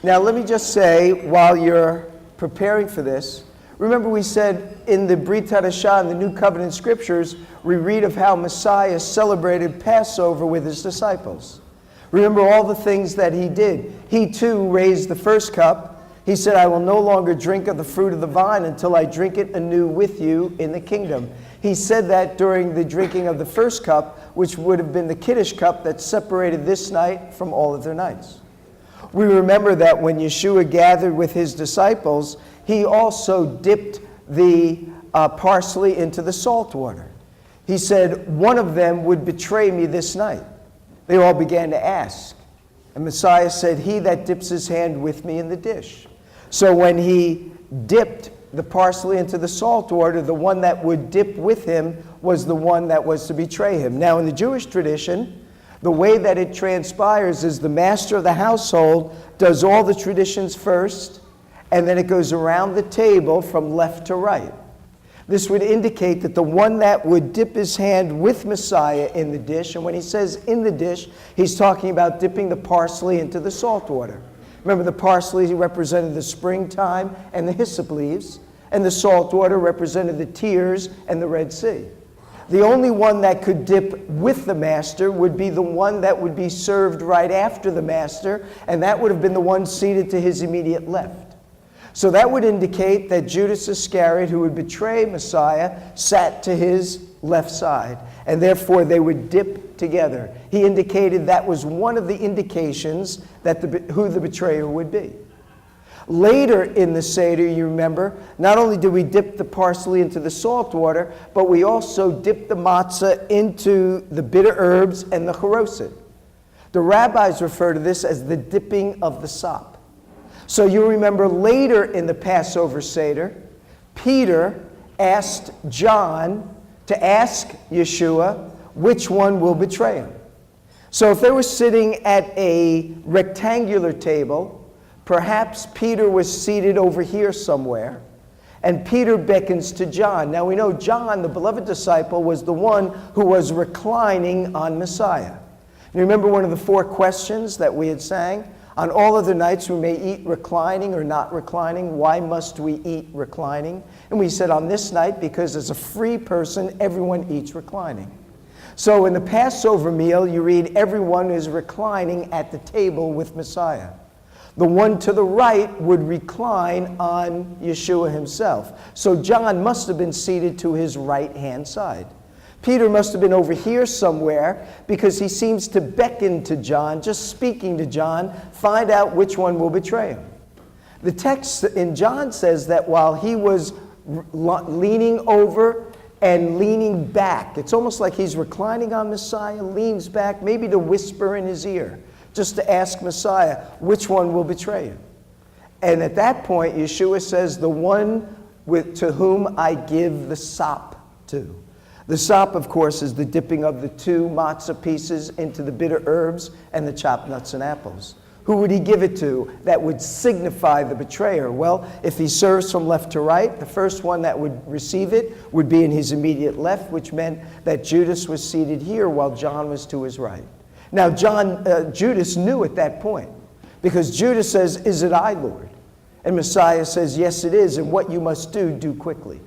Now let me just say, while you're preparing for this, remember we said in the Brit Hadashah, in the New Covenant Scriptures, we read of how Messiah celebrated Passover with his disciples. Remember all the things that he did. He too raised the first cup. He said, "I will no longer drink of the fruit of the vine until I drink it anew with you in the kingdom." He said that during the drinking of the first cup, which would have been the Kiddush Cup that separated this night from all other nights. We remember that when Yeshua gathered with his disciples, he also dipped the parsley into the salt water. He said, "One of them would betray me this night." They all began to ask. And Messiah said, "He that dips his hand with me in the dish." So when he dipped the parsley into the salt water, the one that would dip with him was the one that was to betray him. Now in the Jewish tradition, the way that it transpires is the master of the household does all the traditions first, and then it goes around the table from left to right. This would indicate that the one that would dip his hand with Messiah in the dish, and when he says in the dish, he's talking about dipping the parsley into the salt water. Remember, the parsley represented the springtime and the hyssop leaves, and the salt water represented the tears and the Red Sea. The only one that could dip with the master would be the one that would be served right after the master, and that would have been the one seated to his immediate left. So that would indicate that Judas Iscariot, who would betray Messiah, sat to his left side, and therefore they would dip together. He indicated that was one of the indications that who the betrayer would be. Later in the Seder, you remember, not only did we dip the parsley into the salt water, but we also dipped the matzah into the bitter herbs and the charoset. The rabbis refer to this as the dipping of the sop. So you remember later in the Passover Seder, Peter asked John to ask Yeshua which one will betray him. So if they were sitting at a rectangular table, perhaps Peter was seated over here somewhere, and Peter beckons to John. Now we know John, the beloved disciple, was the one who was reclining on Messiah. You remember one of the 4 questions that we had sang? On all other nights we may eat reclining or not reclining. Why must we eat reclining? And we said on this night, because as a free person, everyone eats reclining. So in the Passover meal, you read, everyone is reclining at the table with Messiah. The one to the right would recline on Yeshua himself. So John must have been seated to his right-hand side. Peter must have been over here somewhere because he seems to beckon to John, just speaking to John, find out which one will betray him. The text in John says that while he was leaning over and leaning back, it's almost like he's reclining on Messiah, leans back, maybe to whisper in his ear, just to ask Messiah, which one will betray him? And at that point, Yeshua says, the one to whom I give the sop to. The sop, of course, is the dipping of the 2 matzah pieces into the bitter herbs and the chopped nuts and apples. Who would he give it to that would signify the betrayer? Well, if he serves from left to right, the first one that would receive it would be in his immediate left, which meant that Judas was seated here while John was to his right. Now, Judas knew at that point, because Judas says, "Is it I, Lord?" And Messiah says, "Yes, it is, and what you must do, do quickly."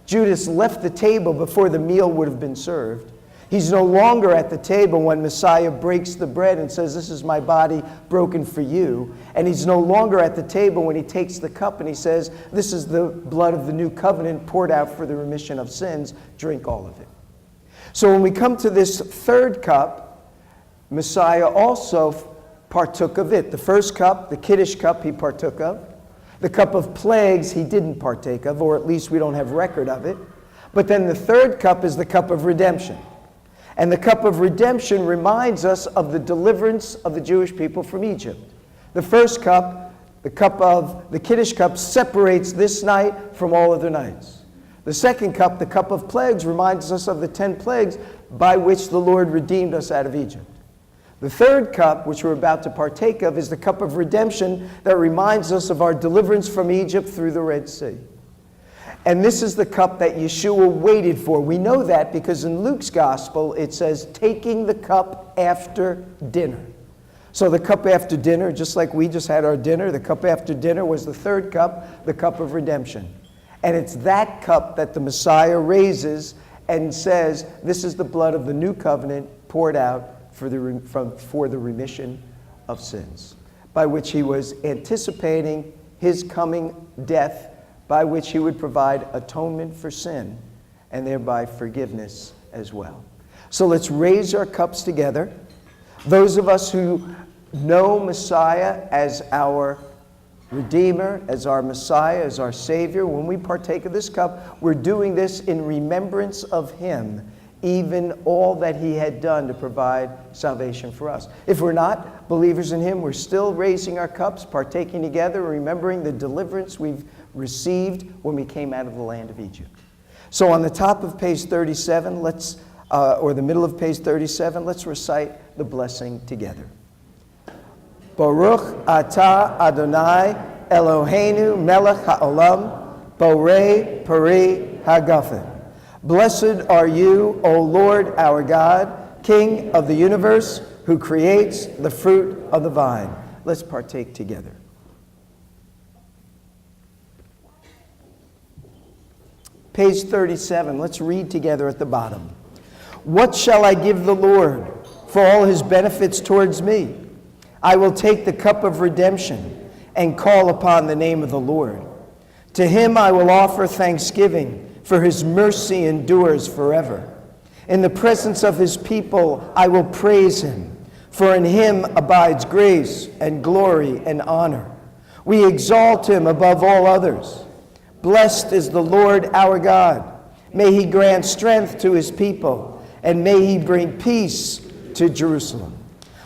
Judas left the table before the meal would have been served. He's no longer at the table when Messiah breaks the bread and says, "This is my body broken for you." And he's no longer at the table when he takes the cup and he says, "This is the blood of the new covenant poured out for the remission of sins. Drink all of it." So when we come to this third cup, Messiah also partook of it. The first cup, the Kiddush Cup, he partook of. The cup of plagues he didn't partake of, or at least we don't have record of it. But then the third cup is the cup of redemption. And the cup of redemption reminds us of the deliverance of the Jewish people from Egypt. The first cup, the cup of the Kiddush Cup, separates this night from all other nights. The second cup, the cup of plagues, reminds us of the 10 plagues by which the Lord redeemed us out of Egypt. The third cup, which we're about to partake of, is the cup of redemption that reminds us of our deliverance from Egypt through the Red Sea. And this is the cup that Yeshua waited for. We know that because in Luke's gospel it says, taking the cup after dinner. So the cup after dinner, just like we just had our dinner, the cup after dinner was the third cup, the cup of redemption. And it's that cup that the Messiah raises and says, this is the blood of the new covenant poured out for the remission of sins, by which he was anticipating his coming death, by which he would provide atonement for sin and thereby forgiveness as well. So let's raise our cups together. Those of us who know Messiah as our Redeemer, as our Messiah, as our Savior, when we partake of this cup, we're doing this in remembrance of him, even all that he had done to provide salvation for us. If we're not believers in him, we're still raising our cups, partaking together, remembering the deliverance we've received when we came out of the land of Egypt. So on the top of page 37, or the middle of page 37, let's recite the blessing together. Baruch atah Adonai Eloheinu melech haolam, borei peri hagafen. Blessed are you, O Lord our God, King of the universe, who creates the fruit of the vine. Let's partake together. Page 37, let's read together at the bottom. What shall I give the Lord for all his benefits towards me? I will take the cup of redemption and call upon the name of the Lord. To him I will offer thanksgiving, for his mercy endures forever. In the presence of his people I will praise him, for in him abides grace and glory and honor. We exalt him above all others. Blessed is the Lord our God. May he grant strength to his people, and may he bring peace to Jerusalem.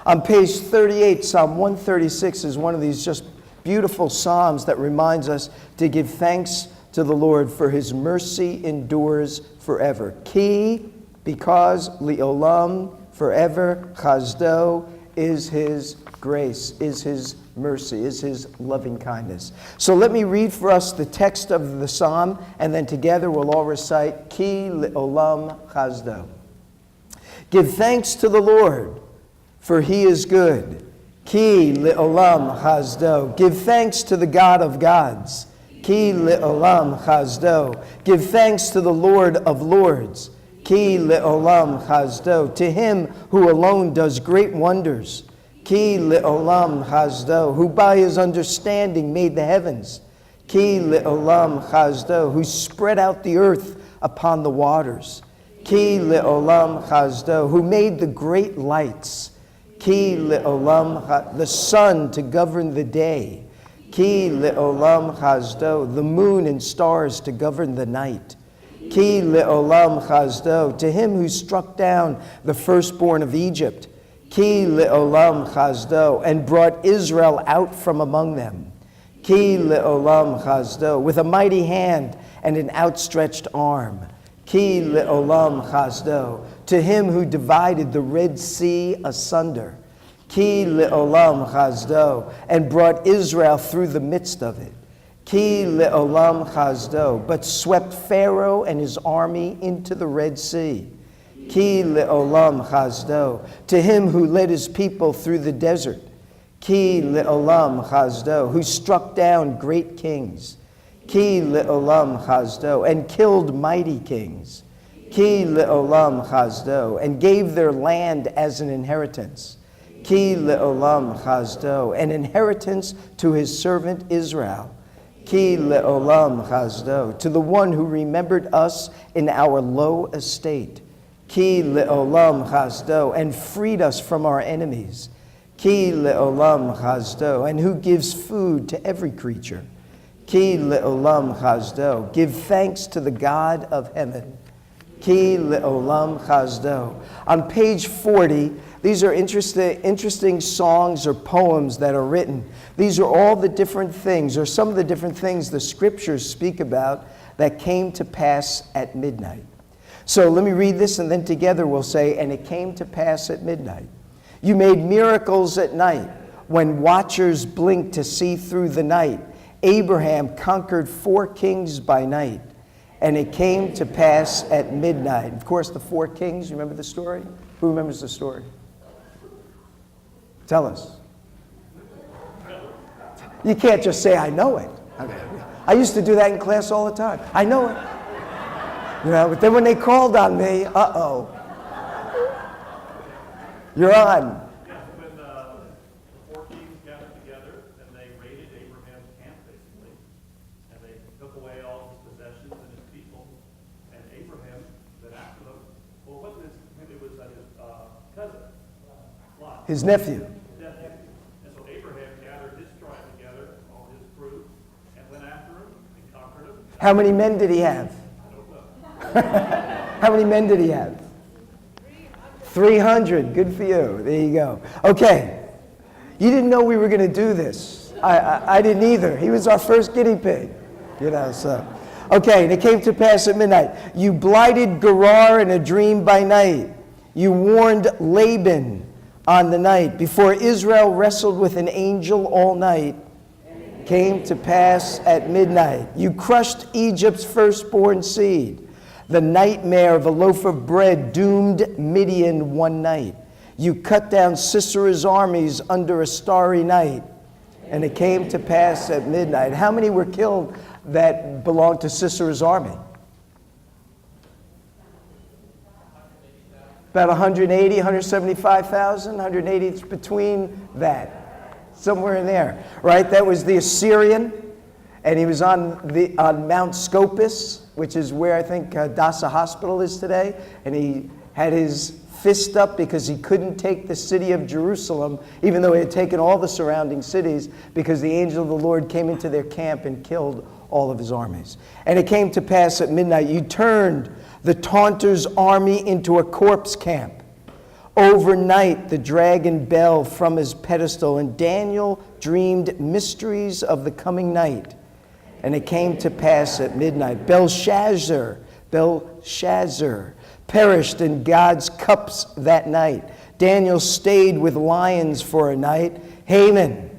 On page 38, Psalm 136 is one of these just beautiful psalms that reminds us to give thanks to the Lord, for his mercy endures forever. Ki, because li'olam, forever, chazdo, is his grace, is his mercy, is his loving kindness. So let me read for us the text of the psalm, and then together we'll all recite Ki li'olam chazdo. Give thanks to the Lord, for he is good. Ki le'olam chazdo. Give thanks to the God of gods. Ki le'olam chazdo. Give thanks to the Lord of lords. Ki le'olam chazdo. To him who alone does great wonders. Ki le'olam chazdo. Who by his understanding made the heavens. Ki le'olam chazdo. Who spread out the earth upon the waters. Ki le'olam chazdo. Who made the great lights. Ki le'olam, the sun to govern the day. Ki le'olam chazdo, the moon and stars to govern the night. Ki le'olam chazdo, to him who struck down the firstborn of Egypt. Ki le'olam chazdo, and brought Israel out from among them. Ki le'olam chazdo, with a mighty hand and an outstretched arm. Ki le'olam chazdo, to him who divided the Red Sea asunder. Ki le'olam chazdo, and brought Israel through the midst of it. Ki le'olam chazdo, but swept Pharaoh and his army into the Red Sea. Ki le'olam chazdo, to him who led his people through the desert. Ki le'olam chazdo, who struck down great kings. Ki le'olam chazdo, and killed mighty kings. Ki le'olam chazdo, and gave their land as an inheritance. Ki le'olam chazdo, an inheritance to his servant Israel. Ki le'olam chazdo, to the one who remembered us in our low estate. Ki le'olam chazdo, and freed us from our enemies. Ki le'olam chazdo, and who gives food to every creature. Ki le'olam chazdo, give thanks to the God of heaven. Ki le'olam chazdo. On page 40, these are interesting songs or poems that are written. These are all the different things, or some of the different things the scriptures speak about that came to pass at midnight. So let me read this, and then together we'll say, and it came to pass at midnight. You made miracles at night, when watchers blinked to see through the night. Abraham conquered 4 kings by night. And it came to pass at midnight. Of course, the 4 kings, you remember the story? Who remembers the story? Tell us. You can't just say, I know it. Okay. I used to do that in class all the time. I know it. You know, but then when they called on me, uh-oh. You're on. Yeah, when the 4 kings gathered together and they raided Abraham's camp, basically, and they took away all his possessions and his people, and Abraham then after them, well, it wasn't it was his cousin, Lot. His nephew. And so Abraham gathered his tribe together, all his crew, and went after him and conquered him. How many men did he have? I don't know. How many men did he have? 300. Good for you. There you go. Okay. You didn't know we were going to do this. I didn't either. He was our first guinea pig. You know, so. Okay, and it came to pass at midnight. You blighted Gerar in a dream by night. You warned Laban on the night. Before Israel wrestled with an angel all night, came to pass at midnight. You crushed Egypt's firstborn seed. The nightmare of a loaf of bread doomed Midian one night. You cut down Sisera's armies under a starry night. And it came to pass at midnight. How many were killed that belonged to Sisera's army? About 180, 175,000, 180, it's between that. Somewhere in there, right? That was the Assyrian, and he was on Mount Scopus, which is where I think Dasa Hospital is today, and he had his fist up because he couldn't take the city of Jerusalem, even though he had taken all the surrounding cities, because the angel of the Lord came into their camp and killed all of his armies. And it came to pass at midnight, you turned the taunter's army into a corpse camp. Overnight, the dragon fell from his pedestal, and Daniel dreamed mysteries of the coming night. And it came to pass at midnight, Belshazzar perished in God's cups that night. Daniel stayed with lions for a night. Haman.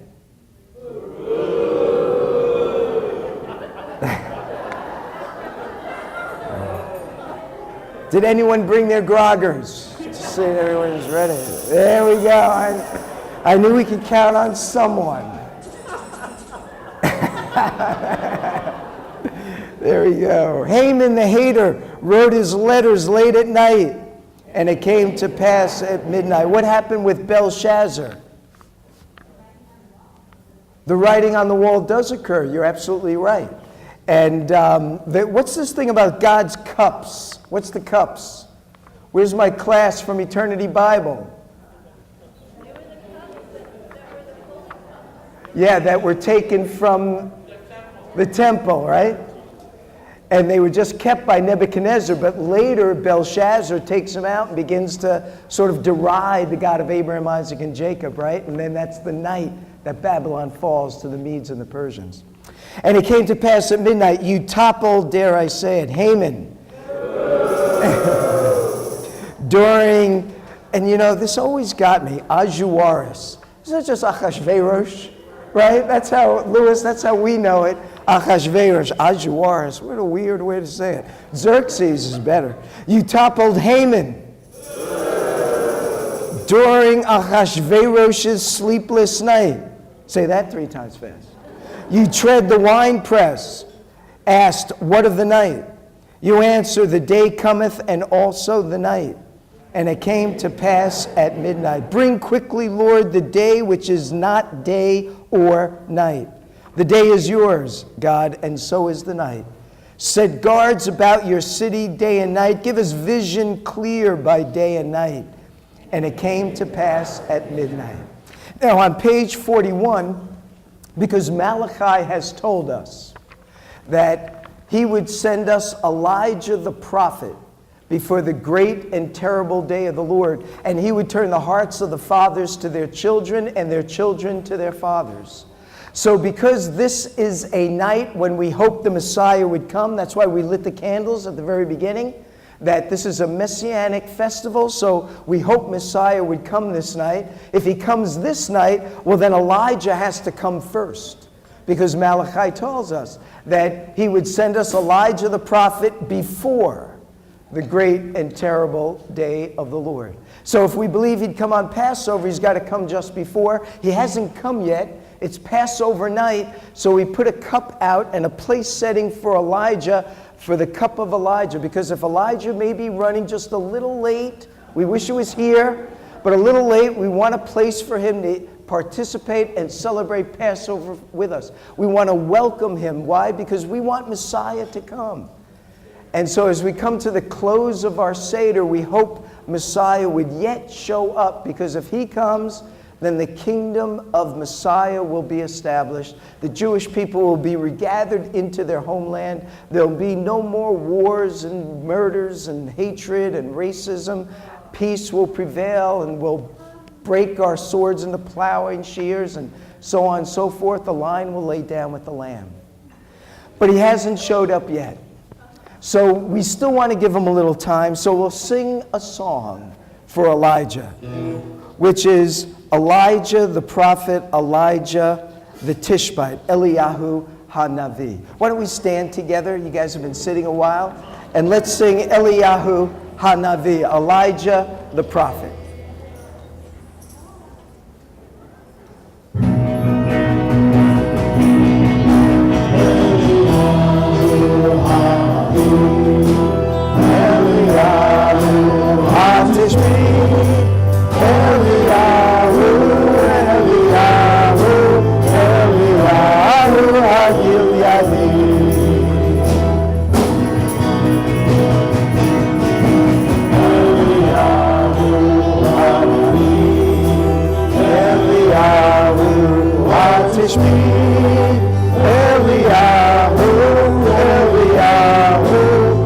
Did anyone bring their groggers? Just say everyone's ready. There we go. I knew we could count on someone. There we go. Haman the hater wrote his letters late at night, and it came to pass at midnight. What happened with Belshazzar? The writing on the wall does occur. You're absolutely right. And what's this thing about God's cups? What's the cups? Where's my class from Eternity Bible? Yeah, that were taken from the temple, right? And they were just kept by Nebuchadnezzar, but later Belshazzar takes them out and begins to sort of deride the God of Abraham, Isaac, and Jacob, right? And then that's the night that Babylon falls to the Medes and the Persians. And it came to pass at midnight, you toppled, dare I say it, Haman. During, and you know, this always got me, Ahasuerus. Isn't it just Achashverosh? Right? That's how, Louis, that's how we know it. Achashverosh, Ahasuerus. What a weird way to say it. Xerxes is better. You toppled Haman during Ahasueros's sleepless night. Say that 3 times fast. You tread the winepress, asked, what of the night? You answer, the day cometh and also the night. And it came to pass at midnight. Bring quickly, Lord, the day which is not day or night. The day is yours, God, and so is the night. Set guards about your city day and night. Give us vision clear by day and night. And it came to pass at midnight. Now, on page 41, because Malachi has told us that he would send us Elijah the prophet before the great and terrible day of the Lord, and he would turn the hearts of the fathers to their children and their children to their fathers. So because this is a night when we hope the Messiah would come, that's why we lit the candles at the very beginning, that this is a Messianic festival, so we hope Messiah would come this night. If he comes this night, well then Elijah has to come first, because Malachi tells us that he would send us Elijah the prophet before the great and terrible day of the Lord. So if we believe he'd come on Passover, he's got to come just before. He hasn't come yet. It's Passover night, so we put a cup out and a place setting for Elijah, for the cup of Elijah, because if Elijah may be running just a little late, we wish he was here, but a little late, we want a place for him to participate and celebrate Passover with us. We want to welcome him. Why? Because we want Messiah to come. And so as we come to the close of our Seder, we hope Messiah would yet show up, because if he comes, then the kingdom of Messiah will be established. The Jewish people will be regathered into their homeland. There'll be no more wars and murders and hatred and racism. Peace will prevail, and we'll break our swords into plowing shears and so on and so forth. The line will lay down with the Lamb. But he hasn't showed up yet. So we still want to give him a little time, so we'll sing a song for Elijah, which is Elijah the prophet, Elijah the Tishbite, Eliyahu HaNavi. Why don't we stand together? You guys have been sitting a while. And let's sing Eliyahu HaNavi, Elijah the prophet. Eliyahu, Eliyahu, Eliyahu.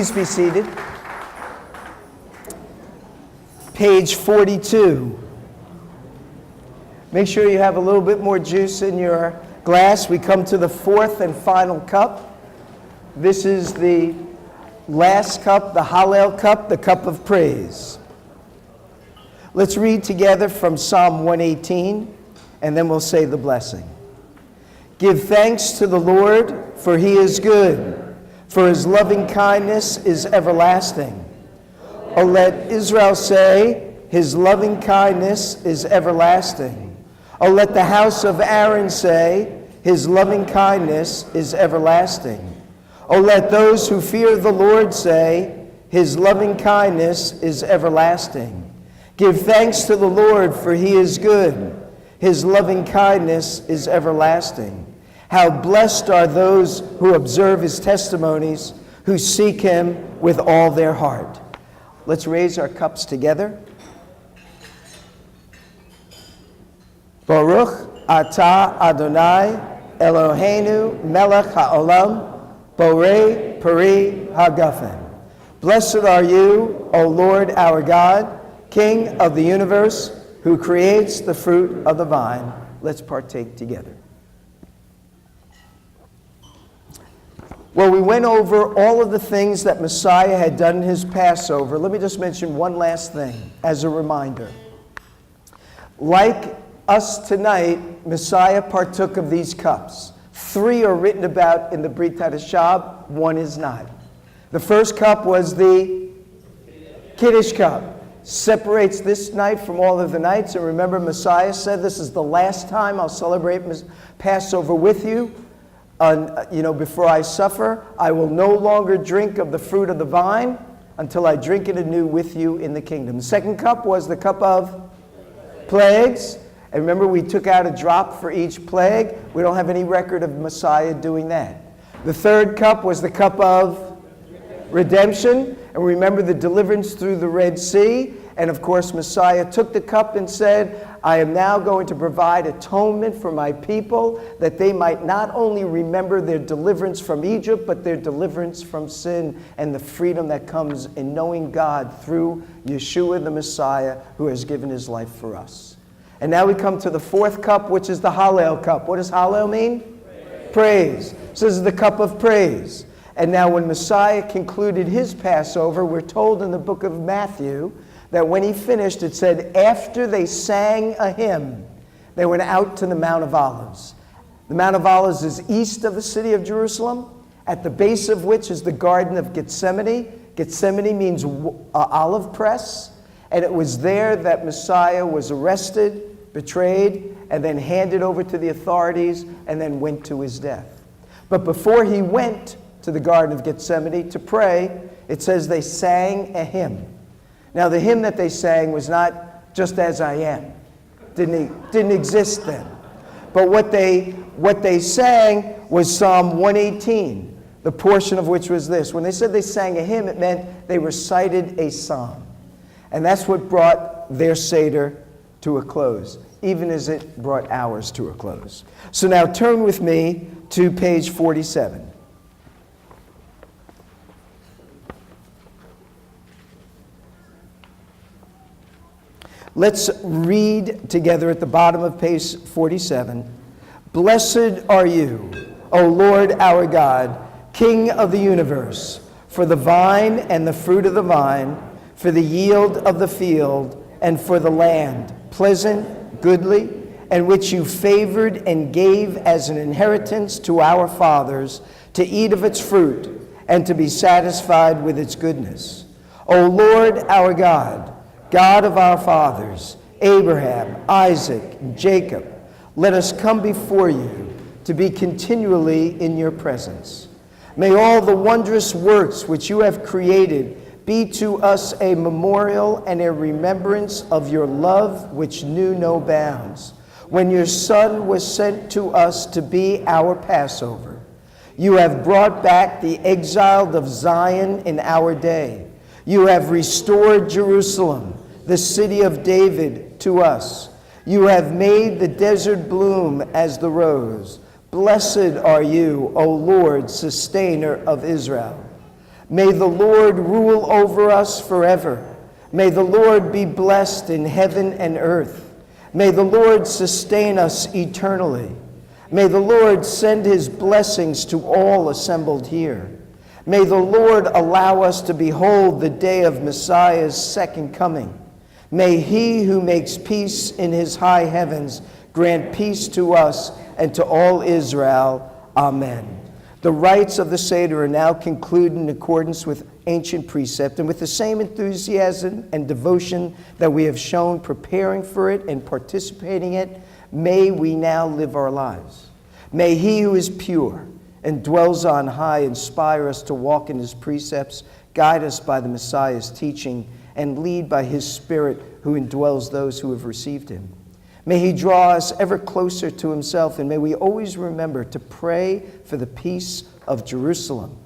Please be seated. Page 42. Make sure you have a little bit more juice in your glass. We come to the fourth and final cup. This is the last cup, the Hallel cup, the cup of praise. Let's read together from Psalm 118, and then we'll say the blessing. Give thanks to the Lord, for he is good, for his loving kindness is everlasting. O let Israel say, his loving kindness is everlasting. O let the house of Aaron say, his loving kindness is everlasting. O let those who fear the Lord say, his loving kindness is everlasting. Give thanks to the Lord, for he is good. His loving kindness is everlasting. How blessed are those who observe his testimonies, who seek him with all their heart. Let's raise our cups together. Baruch atah Adonai Eloheinu melech haolam borei peri hagafen. Blessed are you, O Lord our God, King of the universe, who creates the fruit of the vine. Let's partake together. Well, we went over all of the things that Messiah had done in his Passover. Let me just mention one last thing as a reminder. Like us tonight, Messiah partook of these cups. 3 are written about in the Brit Hadashah, 1 is not. The first cup was the Kiddush Cup. Separates this night from all of the nights. And remember, Messiah said, this is the last time I'll celebrate Passover with you. Before I suffer, I will no longer drink of the fruit of the vine until I drink it anew with you in the kingdom. The second cup was the cup of plagues. And remember, we took out a drop for each plague. We don't have any record of Messiah doing that. The third cup was the cup of redemption. And remember the deliverance through the Red Sea. And of course, Messiah took the cup and said, I am now going to provide atonement for my people, that they might not only remember their deliverance from Egypt, but their deliverance from sin and the freedom that comes in knowing God through Yeshua the Messiah, who has given his life for us. And now we come to the fourth cup, which is the Hallel cup. What does Hallel mean? Praise. So this is the cup of praise. And now when Messiah concluded his Passover, we're told in the book of Matthew that when he finished, it said, after they sang a hymn, they went out to the Mount of Olives. The Mount of Olives is east of the city of Jerusalem, at the base of which is the Garden of Gethsemane. Gethsemane means olive press. And it was there that Messiah was arrested, betrayed, and then handed over to the authorities, and then went to his death. But before he went to the Garden of Gethsemane to pray, it says they sang a hymn. Now, the hymn that they sang was not just as I am. Didn't exist then. But what they sang was Psalm 118, the portion of which was this. When they said they sang a hymn, it meant they recited a psalm. And that's what brought their Seder to a close, even as it brought ours to a close. So now turn with me to page 47. Let's read together at the bottom of page 47. Blessed are you, O Lord our God, King of the universe, for the vine and the fruit of the vine, for the yield of the field, and for the land, pleasant, goodly, and which you favored and gave as an inheritance to our fathers, to eat of its fruit, and to be satisfied with its goodness. O Lord our God, God of our fathers, Abraham, Isaac, and Jacob, let us come before you to be continually in your presence. May all the wondrous works which you have created be to us a memorial and a remembrance of your love which knew no bounds. When your Son was sent to us to be our Passover, you have brought back the exiled of Zion in our day. You have restored Jerusalem, the city of David, to us. You have made the desert bloom as the rose. Blessed are you, O Lord, sustainer of Israel. May the Lord rule over us forever. May the Lord be blessed in heaven and earth. May the Lord sustain us eternally. May the Lord send his blessings to all assembled here. May the Lord allow us to behold the day of Messiah's second coming. May he who makes peace in his high heavens grant peace to us and to all Israel. Amen. The rites of the Seder are now concluded in accordance with ancient precept and with the same enthusiasm and devotion that we have shown preparing for it and participating in it. May we now live our lives. May he who is pure and dwells on high inspire us to walk in his precepts, guide us by the Messiah's teaching, and lead by his Spirit who indwells those who have received him. May he draw us ever closer to himself, and may we always remember to pray for the peace of Jerusalem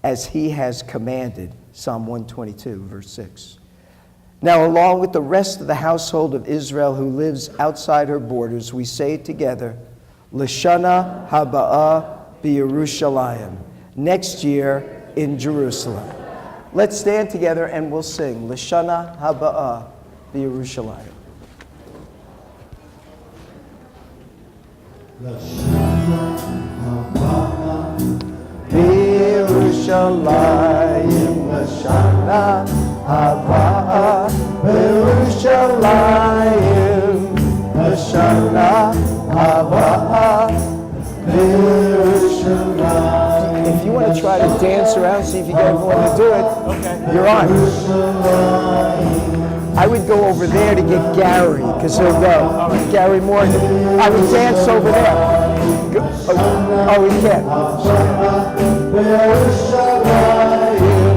as he has commanded. Psalm 122, verse 6. Now, along with the rest of the household of Israel who lives outside her borders, we say together, L'shana haba'ah b'Yerushalayim, next year in Jerusalem. Let's stand together and we'll sing L'shana haba'ah b'Yerushalayim. B'Yerushalayim, L'shana haba'ah b'Yerushalayim, L'shana haba'ah b'Yerushalayim. If you want to try to dance around, see if you get everyone to do it, you're on. I would go over there to get Gary, because he'll go. Gary Morgan. I would dance over there. Oh, he can't. Yerushalayim,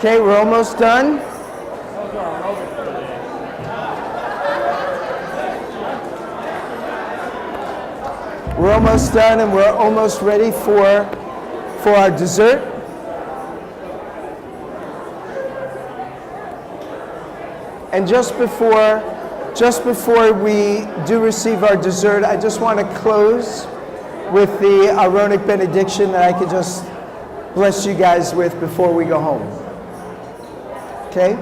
Okay, we're almost done. We're almost done, and we're almost ready for our dessert. And just before we do receive our dessert, I just want to close with the Aaronic benediction that I could just bless you guys with before we go home. Okay?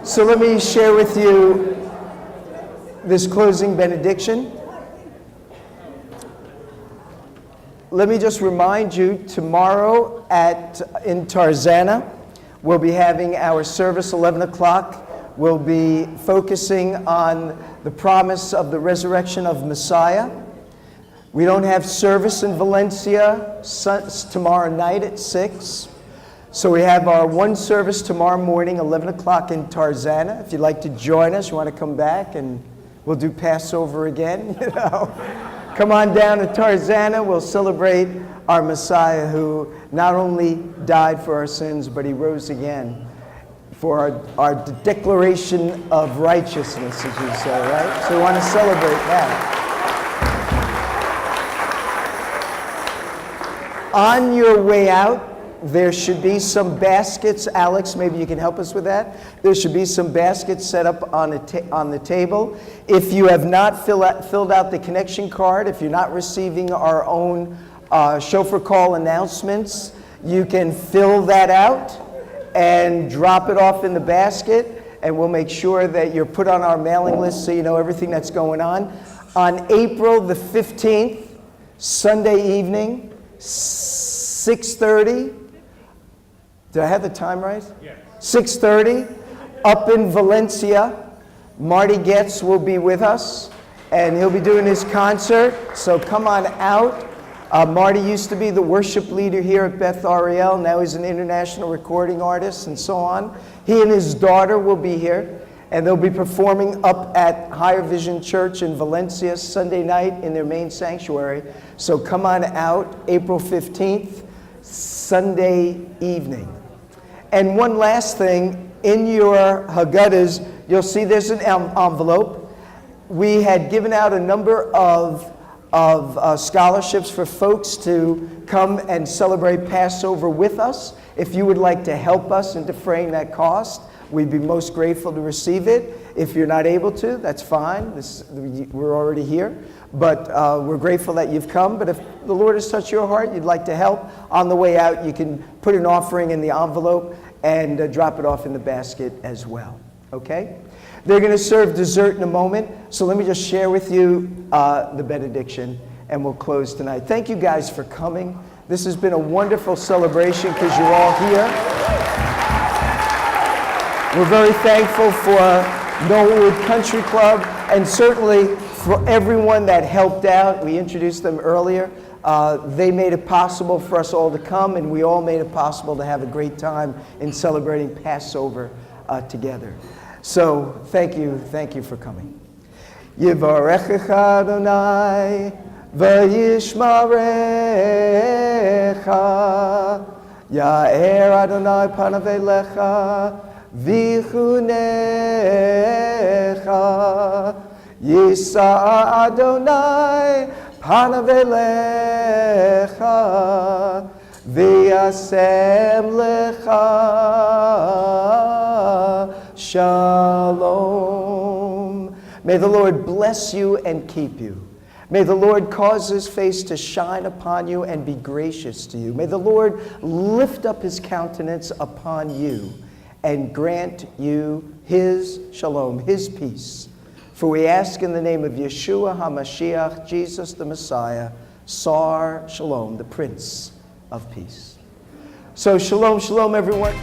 So let me share with you this closing benediction. Let me just remind you, tomorrow in Tarzana, we'll be having our service 11 o'clock. We'll be focusing on the promise of the resurrection of Messiah. We don't have service in Valencia tomorrow night at 6. So we have our one service tomorrow morning, 11 o'clock in Tarzana. If you'd like to join us, you want to come back and we'll do Passover again, Come on down to Tarzana. We'll celebrate our Messiah who not only died for our sins, but he rose again for our declaration of righteousness, as you say, right? So we want to celebrate that. On your way out, there should be some baskets. Alex, maybe you can help us with that. There should be some baskets set up on the table. If you have not filled out the connection card, if you're not receiving our own chauffeur call announcements, you can fill that out and drop it off in the basket, and we'll make sure that you're put on our mailing list so you know everything that's going on. On April the 15th, Sunday evening, 6:30. Did I have the time right? Yes. 6:30, up in Valencia. Marty Getz will be with us, and he'll be doing his concert, so come on out. Marty used to be the worship leader here at Beth Ariel. Now he's an international recording artist and so on. He and his daughter will be here, and they'll be performing up at Higher Vision Church in Valencia Sunday night in their main sanctuary. So come on out, April 15th, Sunday evening. And one last thing, in your Haggada's, you'll see there's an envelope. We had given out a number of scholarships for folks to come and celebrate Passover with us. If you would like to help us in defraying that cost, we'd be most grateful to receive it. If you're not able to, that's fine. We're already here. But we're grateful that you've come. But if the Lord has touched your heart, you'd like to help, on the way out, you can put an offering in the envelope and drop it off in the basket as well. Okay? They're going to serve dessert in a moment. So let me just share with you the benediction, and we'll close tonight. Thank you guys for coming. This has been a wonderful celebration because you're all here. We're very thankful for Knollwood Country Club, and certainly for everyone that helped out. We introduced them earlier. They made it possible for us all to come, and we all made it possible to have a great time in celebrating Passover together. So thank you for coming. Yivarechecha Adonai v'yishmarecha, Ya'er Adonai panav elecha v'chunecha, Yisa Adonai panav elecha v'yasem lecha shalom. May the Lord bless you and keep you. May the Lord cause his face to shine upon you and be gracious to you. May the Lord lift up his countenance upon you and grant you his shalom, his peace. For we ask in the name of Yeshua HaMashiach, Jesus the Messiah, Sar Shalom, the Prince of Peace. So shalom, shalom, everyone.